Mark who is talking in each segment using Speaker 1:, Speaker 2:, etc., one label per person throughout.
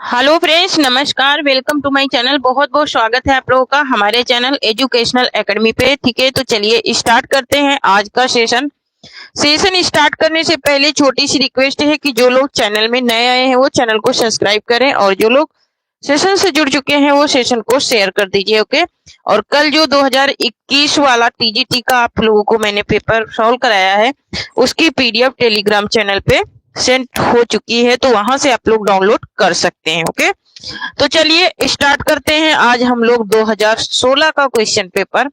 Speaker 1: Hello friends, नमस्कार। Welcome to my channel. बहुत बहुत स्वागत है आप लोगों का हमारे चैनल एजुकेशनल एकेडमी पे। ठीक है, तो चलिए स्टार्ट करते हैं आज का सेशन। स्टार्ट करने से पहले छोटी सी रिक्वेस्ट है कि जो लोग चैनल में नए आए हैं वो चैनल को सब्सक्राइब करें और जो लोग सेशन से जुड़ चुके हैं वो सेशन को शेयर कर दीजिए। ओके। और कल जो 2021 वाला टीजीटी का आप लोगों को मैंने पेपर सॉल्व कराया है उसकी पीडीएफ टेलीग्राम चैनल पे सेंड हो चुकी है, तो वहां से आप लोग डाउनलोड कर सकते हैं। ओके, तो चलिए स्टार्ट करते हैं। आज हम लोग 2016 का क्वेश्चन पेपर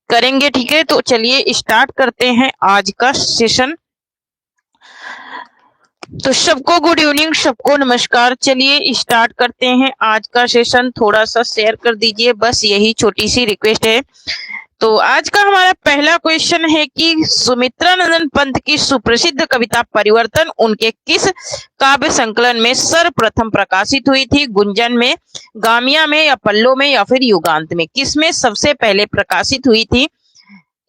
Speaker 1: करेंगे। ठीक है, तो चलिए स्टार्ट करते हैं आज का सेशन। तो सबको गुड इवनिंग, सबको नमस्कार। चलिए स्टार्ट करते हैं आज का सेशन। थोड़ा सा शेयर कर दीजिए, बस यही छोटी सी रिक्वेस्ट है। तो आज का हमारा पहला क्वेश्चन है कि सुमित्रा नंदन पंत की सुप्रसिद्ध कविता परिवर्तन उनके किस काव्य संकलन में सर्वप्रथम प्रकाशित हुई थी? गुंजन में, गामिया में, या पल्लो में, या फिर युगांत में? किसमें सबसे पहले प्रकाशित हुई थी?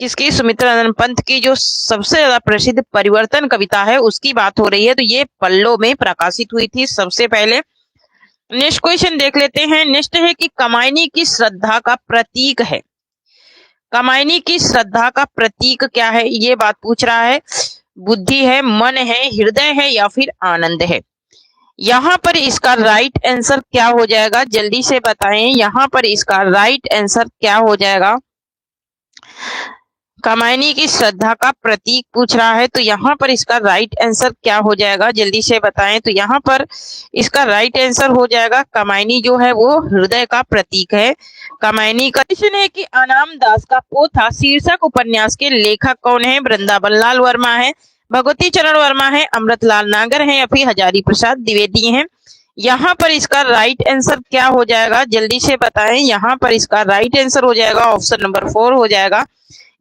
Speaker 1: किसकी? सुमित्रा नंदन पंत की जो सबसे ज्यादा प्रसिद्ध परिवर्तन कविता है उसकी बात हो रही है, तो ये पल्लो में प्रकाशित हुई थी सबसे पहले। नेक्स्ट क्वेश्चन देख लेते हैं। नेक्स्ट है कि कामायनी की श्रद्धा का प्रतीक है। कामायनी की श्रद्धा का प्रतीक क्या है? ये बात पूछ रहा है। बुद्धि है, मन है, हृदय है, या फिर आनंद है? यहाँ पर इसका राइट आंसर क्या हो जाएगा? जल्दी से बताएं। यहाँ पर इसका राइट आंसर क्या हो जाएगा? कामायनी की श्रद्धा का प्रतीक पूछ रहा है, तो यहाँ पर इसका राइट आंसर क्या हो जाएगा? जल्दी से बताएं। तो यहाँ पर इसका राइट आंसर हो जाएगा कामायनी जो है वो हृदय का प्रतीक है। कामायनी का क्वेश्चन है कि अनाम दास का पोथा शीर्षक उपन्यास के लेखक कौन है? वृंदावन लाल वर्मा है, भगवती चरण वर्मा है, अमृतलाल नागर है, या फिर हजारी प्रसाद द्विवेदी हैं? यहाँ पर इसका राइट आंसर क्या हो जाएगा? जल्दी से बताएं। यहाँ पर इसका राइट आंसर हो जाएगा ऑप्शन नंबर 4 हो जाएगा।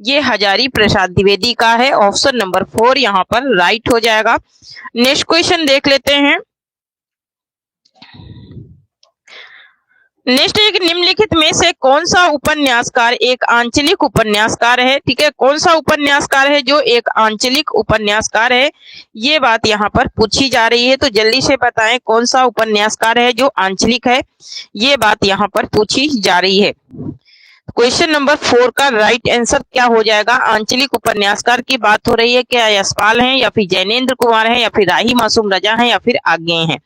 Speaker 1: ये हजारी प्रसाद द्विवेदी का है। ऑप्शन नंबर 4 यहाँ पर राइट हो जाएगा। नेक्स्ट क्वेश्चन देख लेते हैं। नेक्स्ट एक निम्नलिखित में से कौन सा उपन्यासकार एक आंचलिक उपन्यासकार है? ठीक है, कौन सा उपन्यासकार है जो एक आंचलिक उपन्यासकार है? ये बात यहाँ पर पूछी जा रही है, तो जल्दी से बताएं कौन सा उपन्यासकार है जो आंचलिक है? ये बात यहाँ पर पूछी जा रही है। क्वेश्चन नंबर 4 का राइट आंसर क्या हो जाएगा? आंचलिक उपन्यासकार की बात हो रही है। क्या यशपाल हैं, या फिर जैनेन्द्र कुमार हैं, या फिर राही मासूम रजा हैं, या फिर आज्ञेय हैं?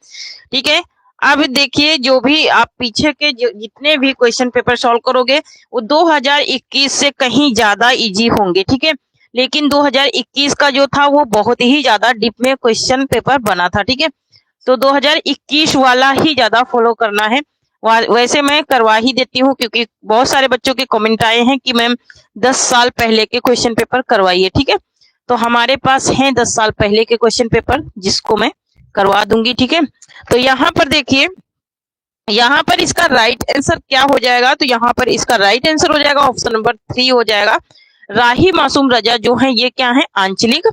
Speaker 1: ठीक है, अब देखिए जो भी आप पीछे के जितने भी क्वेश्चन पेपर सॉल्व करोगे वो 2021 से कहीं ज्यादा इजी होंगे। ठीक है, लेकिन 2021 का जो था वो बहुत ही ज्यादा डीप में क्वेश्चन पेपर बना था। ठीक है, तो 2021 वाला ही ज्यादा फॉलो करना है। वैसे मैं करवा ही देती हूँ क्योंकि बहुत सारे बच्चों के कमेंट आए हैं कि मैम 10 साल पहले के क्वेश्चन पेपर करवाइए। ठीक है, तो हमारे पास हैं 10 साल पहले के क्वेश्चन पेपर जिसको मैं करवा दूंगी। ठीक है, तो यहाँ पर देखिए, यहाँ पर इसका राइट आंसर क्या हो जाएगा? तो यहाँ पर इसका राइट आंसर हो जाएगा ऑप्शन नंबर 3 हो जाएगा। राही मासूम रजा जो है ये क्या है? आंचलिक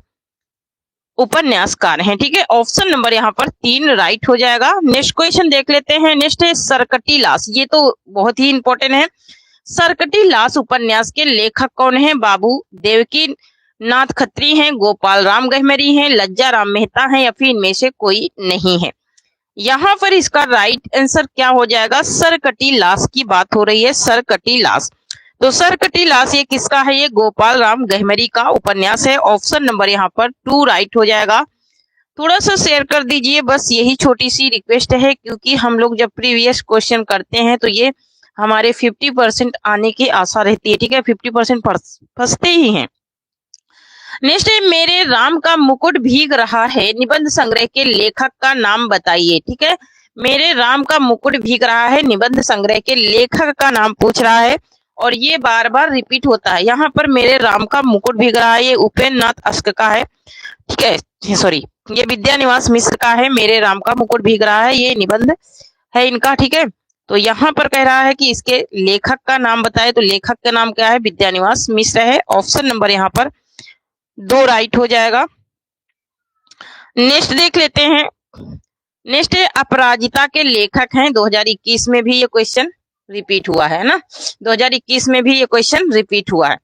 Speaker 1: उपन्यासकार हैं। ठीक है, ऑप्शन नंबर यहाँ पर 3 राइट हो जाएगा। नेक्स्ट क्वेश्चन देख लेते हैं। नेक्स्ट है सरकटी लाश। ये तो बहुत ही इंपॉर्टेंट है। सरकटी लाश उपन्यास के लेखक कौन है? बाबू देवकी नाथ खत्री हैं, गोपाल राम गहमरी हैं, लज्जा राम मेहता हैं, या फिर इनमें से कोई नहीं है? यहाँ पर इसका राइट आंसर क्या हो जाएगा? सरकटी लाश की बात हो रही है। सरकटी लाश, तो सरकटी लाश ये किसका है? ये गोपाल राम गहमरी का उपन्यास है। ऑप्शन नंबर यहाँ पर 2 राइट हो जाएगा। थोड़ा सा शेयर कर दीजिए, बस यही छोटी सी रिक्वेस्ट है क्योंकि हम लोग जब प्रीवियस क्वेश्चन करते हैं तो ये हमारे 50% आने की आशा रहती है। ठीक है, 50% फंसते ही हैं। नेक्स्ट है मेरे राम का मुकुट भीग रहा है निबंध संग्रह के लेखक का नाम बताइए। ठीक है, मेरे राम का मुकुट भीग रहा है निबंध संग्रह के लेखक का नाम पूछ रहा है और ये बार बार रिपीट होता है। यहाँ पर मेरे राम का मुकुट भीग रहा है, ये उपेन्द्र नाथ अश्क का है। ठीक है, सॉरी, ये विद्यानिवास मिश्र का है। मेरे राम का मुकुट भीग रहा है, ये निबंध है इनका। ठीक है, तो यहाँ पर कह रहा है कि इसके लेखक का नाम बताए, तो लेखक का नाम क्या है? विद्यानिवास मिश्र है। ऑप्शन नंबर यहाँ पर 2 राइट हो जाएगा। नेक्स्ट देख लेते हैं। नेक्स्ट है अपराजिता के लेखक हैं। 2021 में भी ये क्वेश्चन रिपीट हुआ है ना, 2021 में भी ये क्वेश्चन रिपीट हुआ है।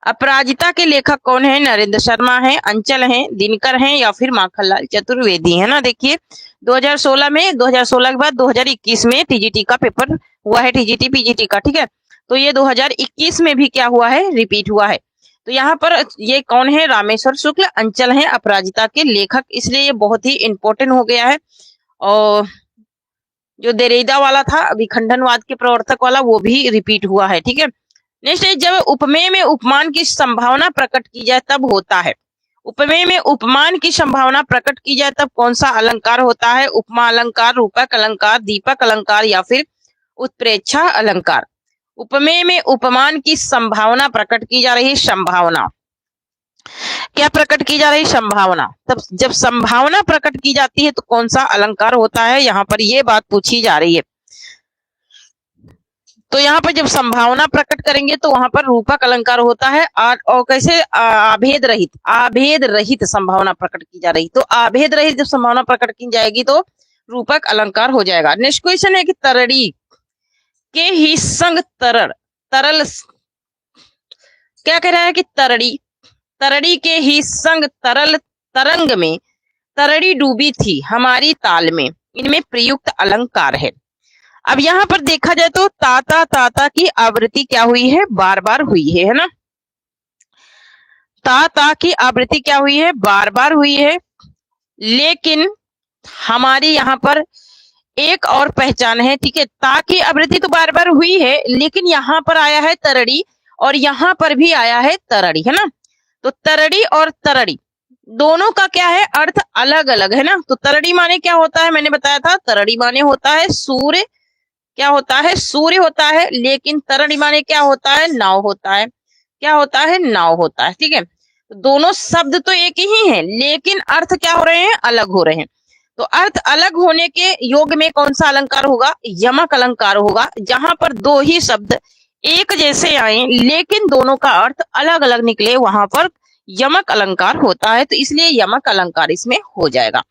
Speaker 1: अपराजिता के लेखक कौन है? नरेंद्र शर्मा है, अंचल हैं, दिनकर हैं, या फिर माखनलाल चतुर्वेदी है ना। देखिए 2016 में, 2016 के बाद 2021 में टीजीटी का पेपर हुआ है, टीजीटी पीजीटी का, ठीक है। तो ये 2021 में भी क्या हुआ है, रिपीट हुआ है। तो यहाँ पर ये कौन है, रामेश्वर शुक्ल अंचल है अपराजिता के लेखक, इसलिए ये बहुत ही इंपॉर्टेंट हो गया है। और जो देरेदा वाला था अभिखंडनवाद के प्रवर्तक वाला, वो भी रिपीट हुआ है, ठीक है। नेक्स्ट है, जब उपमेय में उपमान की संभावना प्रकट की जाए तब होता है। उपमेय में उपमान की संभावना प्रकट की जाए तब कौन सा अलंकार होता है, उपमा अलंकार, रूपक अलंकार, दीपक अलंकार या फिर उत्प्रेक्षा अलंकार। उपमेय में उपमान की संभावना प्रकट की जा रही, संभावना क्या प्रकट की जा रही, संभावना। तब जब संभावना प्रकट की जाती है तो कौन सा अलंकार होता है, यहाँ पर ये बात पूछी जा रही है। तो यहाँ पर जब संभावना प्रकट करेंगे तो वहां पर रूपक अलंकार होता है। और कैसे, आभेद रहित संभावना प्रकट की जा रही, तो आभेद रहित जब संभावना प्रकट की जाएगी तो रूपक अलंकार हो जाएगा। नेक्स्ट क्वेश्चन है कि तरड़ी के ही संग तरल क्या कह रहा है कि तरड़ी के ही संग तरल तरंग में तरड़ी डूबी थी हमारी ताल में, इनमें प्रयुक्त अलंकार है। अब यहाँ पर देखा जाए तो ताता ताता की आवृत्ति क्या हुई है, बार बार हुई है ना। ताता की आवृत्ति क्या हुई है, बार बार हुई है। लेकिन हमारी यहाँ पर एक और पहचान है, ठीक है। ता की आवृत्ति तो बार बार हुई है, लेकिन यहाँ पर आया है तरड़ी और यहाँ पर भी आया है तरड़ी, है ना। तो तरड़ी और तरड़ी दोनों का क्या है, अर्थ अलग अलग है ना। तो तरड़ी माने क्या होता है, मैंने बताया था, तरड़ी माने होता है सूर्य, क्या होता है, सूर्य होता है। लेकिन तरड़ी माने क्या होता है, नाव होता है, क्या होता है, नाव होता है, ठीक है। तो दोनों शब्द तो एक ही हैं, लेकिन अर्थ क्या हो रहे हैं, अलग हो रहे हैं। तो अर्थ अलग होने के योग में कौन सा अलंकार होगा, यमक अलंकार होगा। जहां पर दो ही शब्द एक जैसे आए लेकिन दोनों का अर्थ अलग अलग निकले, वहां पर यमक अलंकार होता है। तो इसलिए यमक अलंकार इसमें हो जाएगा।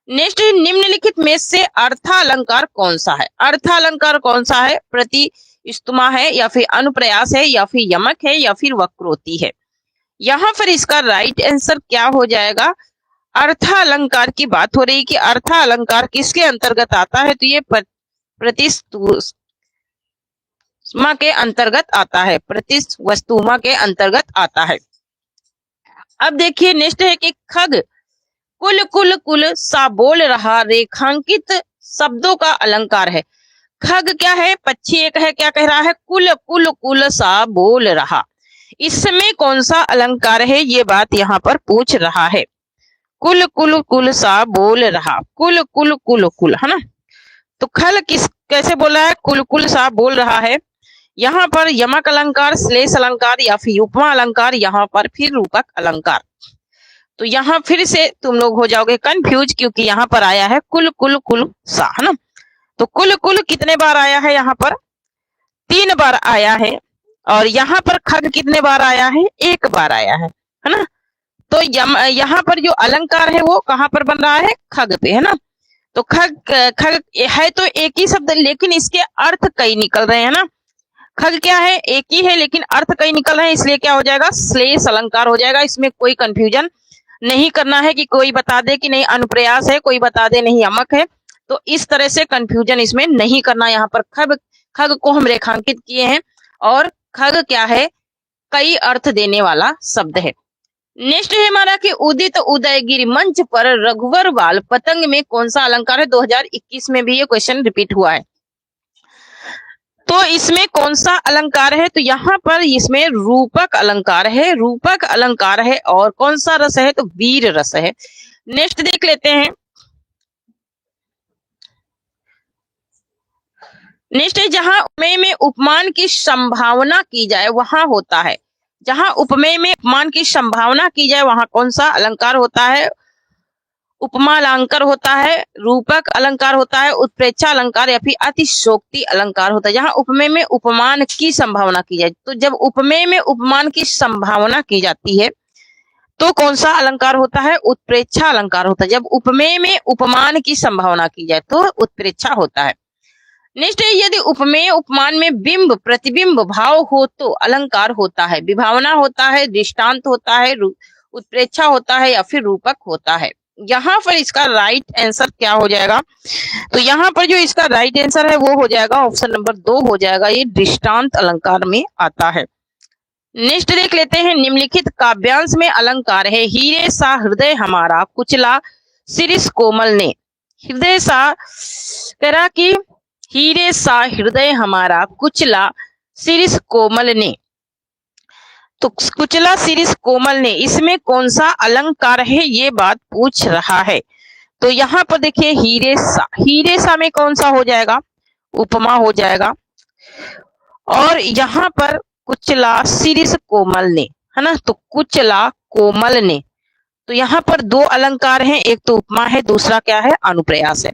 Speaker 1: नेक्स्ट, निम्नलिखित में से अर्थालंकार कौन सा है, अर्थालंकार कौन सा है, प्रतिस्तुमा है या फिर अनुप्रयास है या फिर यमक है या फिर वक्रोक्ति है। यहाँ पर इसका राइट आंसर क्या हो जाएगा, अर्थालंकार की बात हो रही कि अर्थालंकार किसके अंतर्गत आता है, तो ये प्रतिस्तुमा के अंतर्गत आता है, प्रतिवस्तुमा के अंतर्गत आता है। अब देखिए नेक्स्ट है कि खग कुल कुल कुल सा बोल रहा रेखांकित शब्दों का अलंकार है। खग क्या है, पक्षी एक है, क्या कह रहा है, कुल कुल कुल सा बोल रहा, इसमें कौन सा अलंकार है, ये बात यहाँ पर पूछ रहा है। कुल कुल कुल सा बोल रहा, कुल कुल कुल कुल, है ना। तो खल कैसे बोला है, कुल कुल सा बोल रहा है। यहाँ पर यमक अलंकार, श्लेष अलंकार या फिर उपमा अलंकार, यहाँ पर फिर रूपक अलंकार। तो यहाँ फिर से तुम लोग हो जाओगे कंफ्यूज, क्योंकि यहाँ पर आया है कुल कुल कुल सा, है ना। तो कुल कुल कितने बार आया है, यहाँ पर 3 बार आया है। और यहाँ पर खग कितने बार आया है, 1 बार आया है ना। तो यहाँ पर जो अलंकार है वो कहाँ पर बन रहा है, खग पे, है ना। तो खग है तो एक ही शब्द, लेकिन इसके अर्थ कई निकल रहे हैं ना। खग क्या है, एक ही है लेकिन अर्थ कई निकल रहे हैं, इसलिए क्या हो जाएगा, श्लेष अलंकार हो जाएगा। इसमें कोई कंफ्यूजन नहीं करना है कि कोई बता दे कि नहीं अनुप्रयास है, कोई बता दे नहीं यमक है। तो इस तरह से कंफ्यूजन इसमें नहीं करना। यहाँ पर खग को हम रेखांकित किए हैं और खग क्या है, कई अर्थ देने वाला शब्द है। नेक्स्ट है हमारा कि उदित उदयगिरि मंच पर रघुवर बाल पतंग में कौन सा अलंकार है। 2021 में भी ये क्वेश्चन रिपीट हुआ है। तो इसमें कौन सा अलंकार है, तो यहाँ पर इसमें रूपक अलंकार है, रूपक अलंकार है। और कौन सा रस है, तो वीर रस है। नेक्स्ट देख लेते हैं। नेक्स्ट है जहां उपमेय में उपमान की संभावना की जाए वहां होता है, जहां उपमेय में उपमान की संभावना की जाए वहां कौन सा अलंकार होता है, उपमा अलंकार होता है, रूपक अलंकार होता है, उत्प्रेक्षा अलंकार या फिर अतिशोक्ति अलंकार होता है। जहां उपमेय में उपमान की संभावना की जाए, तो जब उपमेय में उपमान की संभावना की जाती है तो कौन सा अलंकार होता है, उत्प्रेक्षा अलंकार होता है। जब उपमेय में उपमान की संभावना की जाए तो उत्प्रेक्षा होता है। नेक्स्ट है यदि उपमेय उपमान में बिंब प्रतिबिंब भाव हो तो अलंकार होता है, विभावना होता है, दृष्टांत होता है, उत्प्रेक्षा होता है या फिर रूपक होता है। यहाँ पर इसका राइट आंसर क्या हो जाएगा? तो यहाँ पर जो इसका राइट आंसर है वो हो जाएगा ऑप्शन नंबर 2 हो जाएगा, ये दृष्टांत अलंकार में आता है। नेक्स्ट देख लेते हैं, निम्नलिखित काव्यांश में अलंकार है हीरे सा हृदय हमारा कुचला शिरीष कोमल ने। हृदय सा कह रहा कि हीरे सा हृदय हमारा कुचला शिरीष कोमल ने, तो कुचला शिरीष कोमल ने इसमें कौन सा अलंकार है ये बात पूछ रहा है। तो यहाँ पर देखिए हीरे सा में कौन सा हो जाएगा? उपमा हो जाएगा। और यहाँ पर कुचला शिरीष कोमल ने, है ना, तो कुचला कोमल ने, तो यहाँ पर दो अलंकार हैं, एक तो उपमा है, दूसरा क्या है? अनुप्रयास है।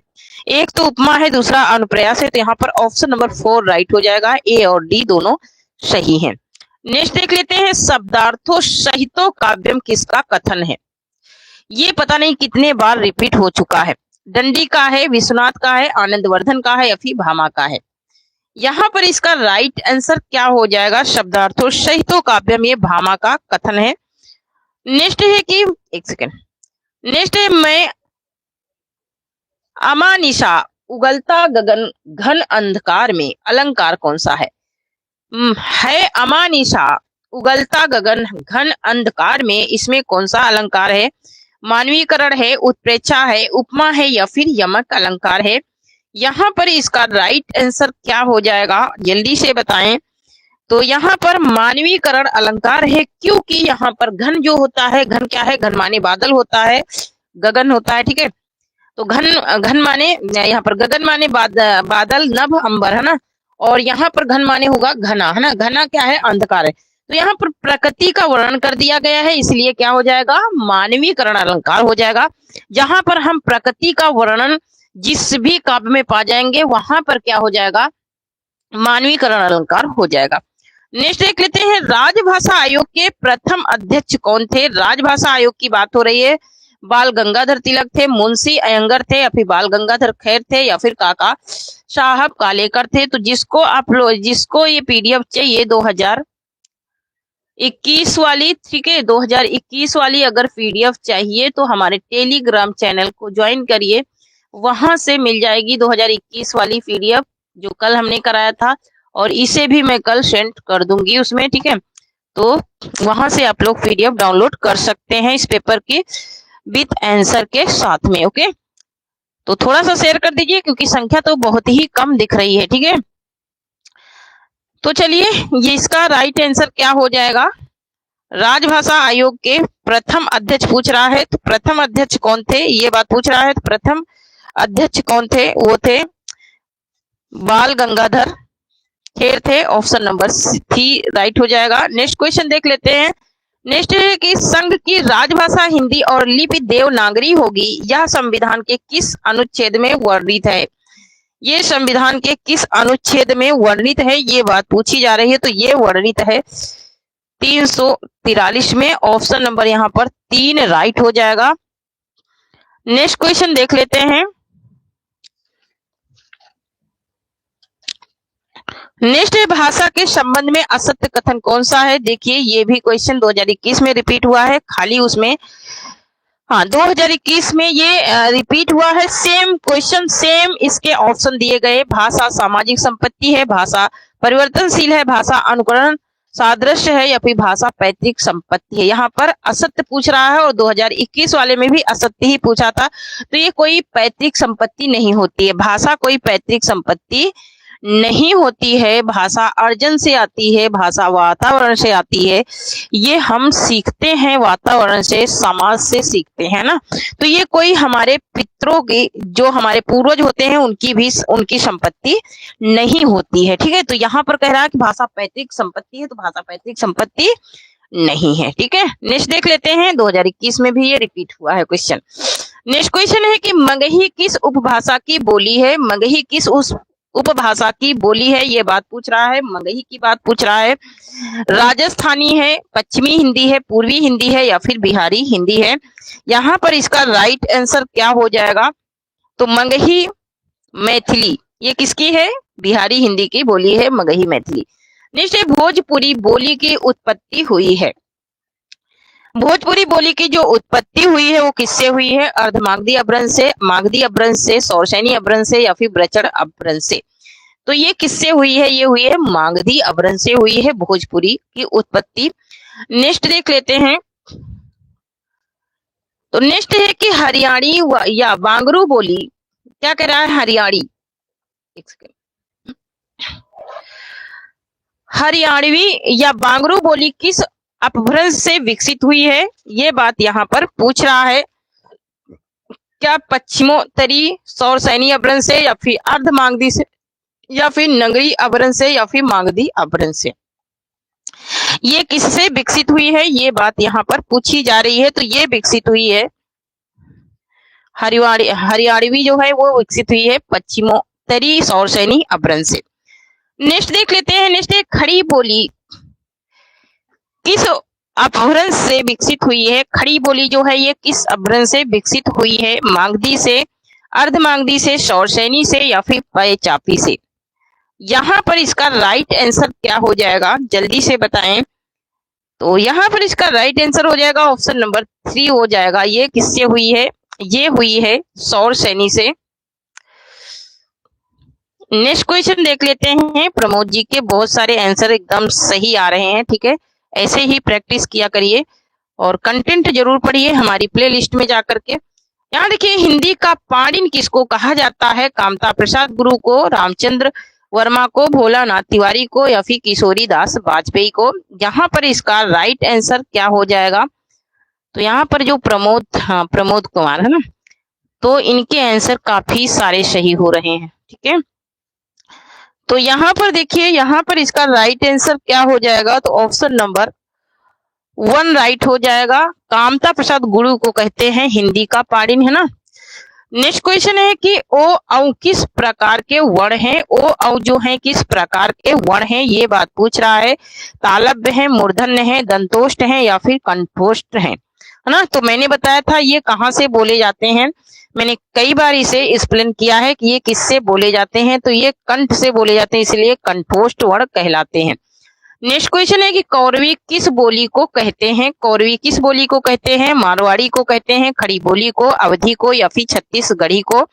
Speaker 1: एक तो उपमा है, दूसरा अनुप्रयास है, तो यहाँ पर ऑप्शन नंबर 4 राइट हो जाएगा, ए और डी दोनों सही हैं। नेक्स्ट देख लेते हैं, शब्दार्थों सहितो काव्यम किसका कथन है? ये पता नहीं कितने बार रिपीट हो चुका है। दंडी का है, विश्वनाथ का है, आनंदवर्धन का है या फिर भामा का है। यहाँ पर इसका राइट आंसर क्या हो जाएगा? शब्दार्थों सहितो काव्यम, ये भामा का कथन है। नेक्स्ट है कि एक सेकेंड, नेक्स्ट है मैं अमानिशा उगलता गगन घन अंधकार में अलंकार कौन सा है? अमानिशा उगलता गगन घन अंधकार में, इसमें कौन सा अलंकार है? मानवीकरण है, उत्प्रेक्षा है, उपमा है या फिर यमक अलंकार है। यहाँ पर इसका राइट आंसर क्या हो जाएगा? जल्दी से बताएं। तो यहाँ पर मानवीकरण अलंकार है, क्योंकि यहाँ पर घन जो होता है, घन क्या है? घन माने बादल होता है, गगन होता है, ठीक है। तो घन माने यहाँ पर गगन माने बादल नभ अंबर, है ना, और यहाँ पर घन माने होगा घना, है ना। घना क्या है? अंधकार है। तो यहाँ पर प्रकृति का वर्णन कर दिया गया है, इसलिए क्या हो जाएगा? मानवीकरण अलंकार हो जाएगा। जहां पर हम प्रकृति का वर्णन जिस भी काव्य में पा जाएंगे वहां पर क्या हो जाएगा? मानवीकरण अलंकार हो जाएगा। नेक्स्ट देख लेते हैं, राजभाषा आयोग के प्रथम अध्यक्ष कौन थे? राजभाषा आयोग की बात हो रही है। बाल गंगाधर तिलक थे, मुंशी अयंगर थे या फिर बाल गंगाधर खैर थे या फिर काका साहब कालेकर थे। तो जिसको ये पीडीएफ चाहिए 2021 वाली, ठीक है, 2021 वाली अगर पीडीएफ चाहिए तो हमारे टेलीग्राम चैनल को ज्वाइन करिए, वहां से मिल जाएगी 2021 वाली पीडीएफ जो कल हमने कराया था, और इसे भी मैं कल सेंड कर दूंगी उसमें, ठीक है। तो वहां से आप लोग पीडीएफ डाउनलोड कर सकते हैं इस पेपर के विथ आंसर के साथ में, ओके। तो थोड़ा सा शेयर कर दीजिए क्योंकि संख्या तो बहुत ही कम दिख रही है, ठीक है। तो चलिए, ये इसका राइट आंसर क्या हो जाएगा? राजभाषा आयोग के प्रथम अध्यक्ष पूछ रहा है, तो प्रथम अध्यक्ष कौन थे ये बात पूछ रहा है। तो प्रथम अध्यक्ष कौन थे? वो थे बाल गंगाधर खेर थे, ऑप्शन नंबर 3 राइट हो जाएगा। नेक्स्ट क्वेश्चन देख लेते हैं। नेक्स्ट है कि संघ की राजभाषा हिंदी और लिपि देवनागरी होगी, यह संविधान के किस अनुच्छेद में वर्णित है? ये संविधान के किस अनुच्छेद में वर्णित है ये बात पूछी जा रही है। तो ये वर्णित है 343 में, ऑप्शन नंबर यहाँ पर 3 राइट हो जाएगा। नेक्स्ट क्वेश्चन देख लेते हैं। नेक्स्ट है, भाषा के संबंध में असत्य कथन कौन सा है? देखिए, ये भी क्वेश्चन 2021 में रिपीट हुआ है, खाली उसमें 2021 में ये रिपीट हुआ है। सेम क्वेश्चन, सेम इसके ऑप्शन दिए गए। भाषा सामाजिक संपत्ति है, भाषा परिवर्तनशील है, भाषा अनुकरण सादृश्य है या फिर भाषा पैतृक संपत्ति है। यहाँ पर असत्य पूछ रहा है और 2021 वाले में भी असत्य ही पूछा था। तो ये कोई पैतृक संपत्ति नहीं होती है, भाषा कोई पैतृक संपत्ति नहीं होती है। भाषा अर्जन से आती है, भाषा वातावरण से आती है, ये हम सीखते हैं वातावरण से, समाज से सीखते हैं ना। तो ये कोई हमारे पितरों की, जो हमारे पूर्वज होते हैं, उनकी संपत्ति नहीं होती है, ठीक है। तो यहाँ पर कह रहा है कि भाषा पैतृक संपत्ति है, तो भाषा पैतृक संपत्ति नहीं है, ठीक है। नेक्स्ट देख लेते हैं, 2021 में भी ये रिपीट हुआ है क्वेश्चन। नेक्स्ट क्वेश्चन है कि मगही किस उपभाषा की बोली है? मगही किस उस उपभाषा की बोली है ये बात पूछ रहा है, मगही की बात पूछ रहा है। राजस्थानी है, पश्चिमी हिंदी है, पूर्वी हिंदी है या फिर बिहारी हिंदी है। यहाँ पर इसका राइट आंसर क्या हो जाएगा? तो मगही मैथिली, ये किसकी है? बिहारी हिंदी की बोली है मगही मैथिली। नेक्स्ट, भोजपुरी बोली की उत्पत्ति हुई है। भोजपुरी बोली की जो उत्पत्ति हुई है वो किससे हुई है? अर्धमागधी अपभ्रंश से, मागधी अपभ्रंश से, सौरसैनी अपभ्रंश से या फिर ब्रचड़ अपभ्रंश से? तो ये किससे हुई है? ये हुई है मागधी अपभ्रंश से हुई है भोजपुरी की उत्पत्ति। नेक्स्ट देख लेते हैं। तो नेक्स्ट है कि हरियाणी या बांगरू बोली, क्या कह रहा है? हरियाणी, एक सेकंड, हरियाणवी या बांगरू बोली किस अपभ्रंश से विकसित हुई है? ये बात यहाँ पर पूछ रहा है। क्या पश्चिमोत्तरी सौरसैनी अपभ्रंश से या फिर अर्धमागधी से या फिर नगरी अपभ्रंश से या फिर मागधी अपभ्रंश से? ये किससे विकसित हुई है? ये बात यहाँ पर पूछी जा रही है। तो ये विकसित हुई है हरियाणवी जो है वो विकसित हुई है पश्चिमोत्तरी सौरसैनी अपभ्रंश से। नेक्स्ट देख लेते हैं। नेक्स्ट है खड़ी बोली किस अपभ्रंश से विकसित हुई है? खड़ी बोली जो है ये किस अपभ्रंश से विकसित हुई है? मागधी से, अर्धमागधी से, सौरसैनी से या फिर पयचापी से? यहाँ पर इसका राइट आंसर क्या हो जाएगा? जल्दी से बताएं। तो यहाँ पर इसका राइट आंसर हो जाएगा ऑप्शन नंबर 3 हो जाएगा। ये किससे हुई है? ये हुई है सौरसैनी से। नेक्स्ट क्वेश्चन देख लेते हैं। प्रमोद जी के बहुत सारे आंसर एकदम सही आ रहे हैं, ठीक है। ऐसे ही प्रैक्टिस किया करिए और कंटेंट जरूर पढ़िए हमारी प्लेलिस्ट में जाकर के। यहाँ देखिए, हिंदी का पाणिनि किसको कहा जाता है? कामता प्रसाद गुरु को, रामचंद्र वर्मा को, भोलानाथ तिवारी को या फिर किशोरी दास वाजपेयी को? यहाँ पर इसका राइट आंसर क्या हो जाएगा? तो यहाँ पर जो प्रमोद कुमार है ना, तो इनके आंसर काफी सारे सही हो रहे हैं, ठीक है। तो यहाँ पर देखिए, यहाँ पर इसका राइट आंसर क्या हो जाएगा? तो ऑप्शन नंबर 1 राइट हो जाएगा। कामता प्रसाद गुरु को कहते हैं हिंदी का पाणिनि, है ना। नेक्स्ट क्वेश्चन है कि ओ औ किस प्रकार के वर्ण हैं? ओ औ जो है किस प्रकार के वर्ण हैं, ये बात पूछ रहा है। तालव्य है, मूर्धन्य है, दंतोष्ठ है या फिर कंठोष्ठ है ना। तो मैंने बताया था ये कहाँ से बोले जाते हैं, मैंने कई बार इसे एक्सप्लेन किया है कि ये किससे बोले जाते हैं। तो ये कंठ से बोले जाते हैं, इसलिए कंठोष्ठ वर्ण कहलाते हैं। नेक्स्ट क्वेश्चन है कि कौरवी किस बोली को कहते हैं? कौरवी किस बोली को कहते हैं? मारवाड़ी को कहते हैं, खड़ी बोली को, अवधी को या फिर छत्तीसगढ़ी को?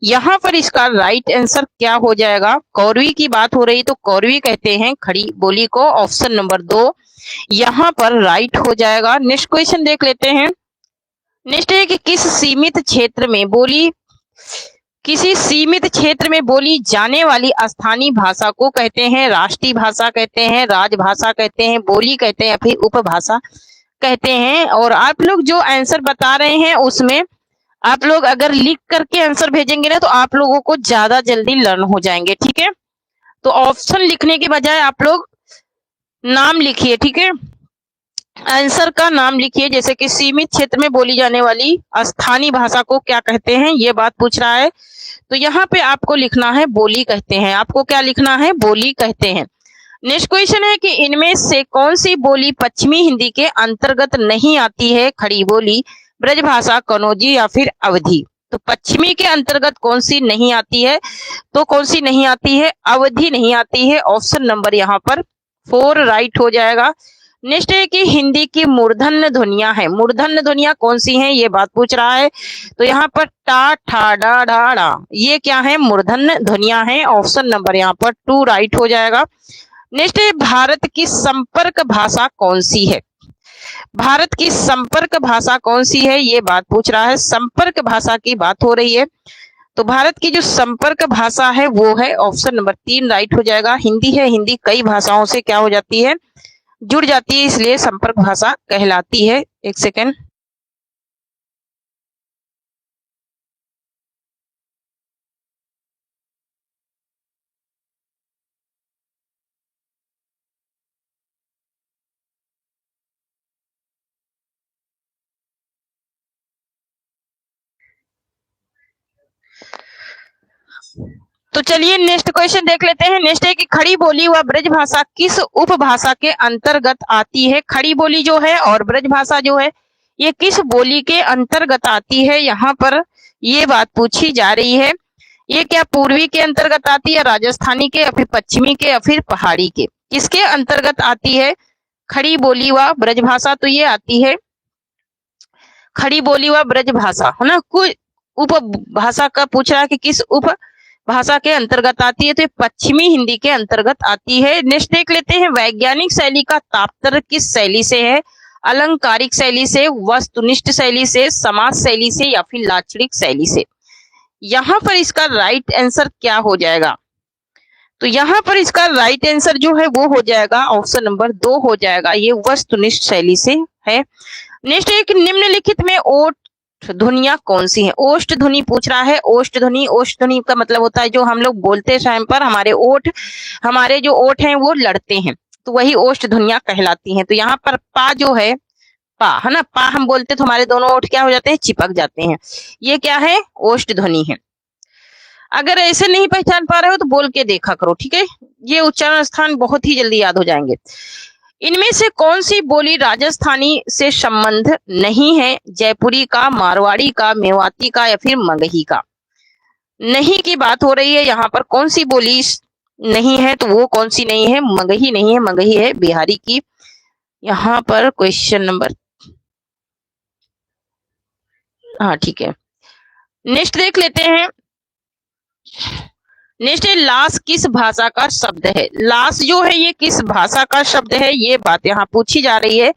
Speaker 1: यहाँ पर इसका राइट आंसर क्या हो जाएगा? कौरवी की बात हो रही तो कौरवी कहते हैं खड़ी बोली को। ऑप्शन नंबर 2 यहाँ पर राइट हो जाएगा। नेक्स्ट क्वेश्चन देख लेते हैं। नेक्स्ट है कि किसी सीमित क्षेत्र में बोली जाने वाली स्थानीय भाषा को कहते हैं राष्ट्रीय भाषा कहते हैं, राजभाषा कहते हैं, बोली कहते हैं या फिर उपभाषा कहते हैं? और आप लोग जो आंसर बता रहे हैं उसमें आप लोग अगर लिख करके आंसर भेजेंगे ना तो आप लोगों को ज्यादा जल्दी लर्न हो जाएंगे, ठीक है। तो ऑप्शन लिखने के बजाय आप लोग नाम लिखिए, ठीक है। आंसर का नाम लिखिए, जैसे कि सीमित क्षेत्र में बोली जाने वाली स्थानीय भाषा को क्या कहते हैं, ये बात पूछ रहा है। तो यहाँ पे आपको लिखना है बोली कहते हैं। आपको क्या लिखना है? बोली कहते हैं। नेक्स्ट क्वेश्चन है कि इनमें से कौन सी बोली पश्चिमी हिंदी के अंतर्गत नहीं आती है? खड़ी बोली, ब्रजभाषा, कनौजी या फिर अवधी? तो पश्चिमी के अंतर्गत कौन सी नहीं आती है? तो कौन सी नहीं आती है? अवधी नहीं आती है। ऑप्शन नंबर यहाँ पर 4 राइट हो जाएगा। नेक्स्ट है कि हिंदी की मूर्धन्य ध्वनियां हैं। मूर्धन्य ध्वनियां कौन सी हैं, ये बात पूछ रहा है। तो यहाँ पर टा, ठा, डा, ढा, डा, ये क्या है? मूर्धन्य ध्वनियां हैं। ऑप्शन नंबर यहाँ पर 2 राइट हो जाएगा। नेक्स्ट है भारत की संपर्क भाषा कौन सी है? भारत की संपर्क भाषा कौन सी है, ये बात पूछ रहा है। संपर्क भाषा की बात हो रही है। तो भारत की जो संपर्क भाषा है वो है ऑप्शन नंबर 3 राइट हो जाएगा। हिंदी है, हिंदी कई भाषाओं से क्या हो जाती है? जुड़ जाती है, इसलिए संपर्क भाषा कहलाती है। एक सेकेंड। तो चलिए नेक्स्ट क्वेश्चन देख लेते हैं। नेक्स्ट है कि खड़ी बोली व ब्रजभाषा किस उपभाषा के अंतर्गत आती है? खड़ी बोली जो है और ब्रजभाषा जो है ये किस बोली के अंतर्गत आती है? यहाँ पर ये बात पूछी जा रही है। ये क्या पूर्वी के अंतर्गत आती है, राजस्थानी के या फिर पश्चिमी के या फिर पहाड़ी के? किसके अंतर्गत आती है खड़ी बोली व ब्रजभाषा? तो ये आती है खड़ी बोली व ब्रज भाषा, है ना। कोई उपभाषा का पूछ रहा है कि किस उपभाषा के अंतर्गत आती है, तो ये पश्चिमी हिंदी के अंतर्गत आती है। नेक्स्ट देख लेते हैं, वैज्ञानिक शैली का तात्पर्य किस शैली से है? अलंकारिक शैली से, वस्तुनिष्ठ शैली से, समाज शैली से या फिर लाक्षणिक शैली से। यहाँ पर इसका राइट आंसर क्या हो जाएगा? तो यहाँ पर इसका राइट आंसर जो है वो हो जाएगा ऑप्शन नंबर 2 हो जाएगा, ये वस्तुनिष्ठ शैली से है। नेक्स्ट एक, निम्नलिखित में ओष्ठ ध्वनियां कौन सी हैं? ओष्ठ ध्वनि पूछ रहा है। ओष्ठ ध्वनि का मतलब होता है जो हम लोग बोलते टाइम पर हमारे जो ओठ हैं वो लड़ते हैं, तो वही ओष्ठ ध्वनियां कहलाती हैं। तो यहाँ पर पा जो है, पा है ना, पा हम बोलते तो हमारे दोनों ओठ क्या हो जाते हैं? चिपक जाते हैं। ये क्या है? ओष्ठ ध्वनि है। अगर ऐसे नहीं पहचान पा रहे हो तो बोल के देखा करो, ठीक है। ये उच्चारण स्थान बहुत ही जल्दी याद हो जाएंगे। इनमें से कौन सी बोली राजस्थानी से संबंध नहीं है? जयपुरी का, मारवाड़ी का, मेवाती का या फिर मगही का? नहीं की बात हो रही है यहाँ पर। कौन सी बोली नहीं है? तो वो कौन सी नहीं है? मगही नहीं है, मगही है बिहारी की। यहाँ पर क्वेश्चन नंबर, हाँ ठीक है। नेक्स्ट देख लेते हैं। नेक्स्ट है, लाश किस भाषा का शब्द है? लाश जो है ये किस भाषा का शब्द है, ये बात यहाँ पूछी जा रही है।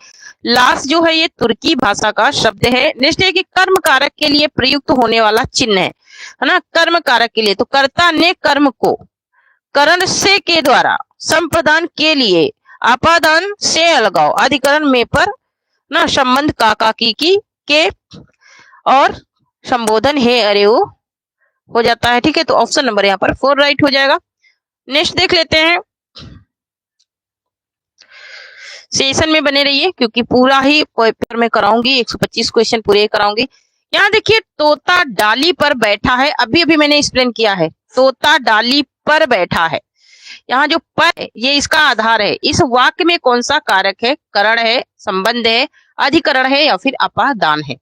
Speaker 1: लाश जो है ये तुर्की भाषा का शब्द है। नेक्स्ट है कि कर्म कारक के लिए प्रयुक्त होने वाला चिन्ह है ना। कर्म कारक के लिए, तो कर्ता ने कर्म को करण से के द्वारा संप्रदान के लिए अपादान से अलगाव अधिकरण में पर ना संबंध काका की के और संबोधन है अरे वो हो जाता है, ठीक है। तो ऑप्शन नंबर यहाँ पर 4 राइट हो जाएगा। नेक्स्ट देख लेते हैं। सेशन में बने रहिए क्योंकि पूरा ही पेपर में कराऊंगी, 125 क्वेश्चन पूरे कराऊंगी। यहाँ देखिए, तोता डाली पर बैठा है, अभी अभी मैंने एक्सप्लेन किया है, तोता डाली पर बैठा है। यहाँ जो पर ये इसका आधार है। इस वाक्य में कौन सा कारक है? करण है, संबंध है, अधिकरण है या फिर अपादान है?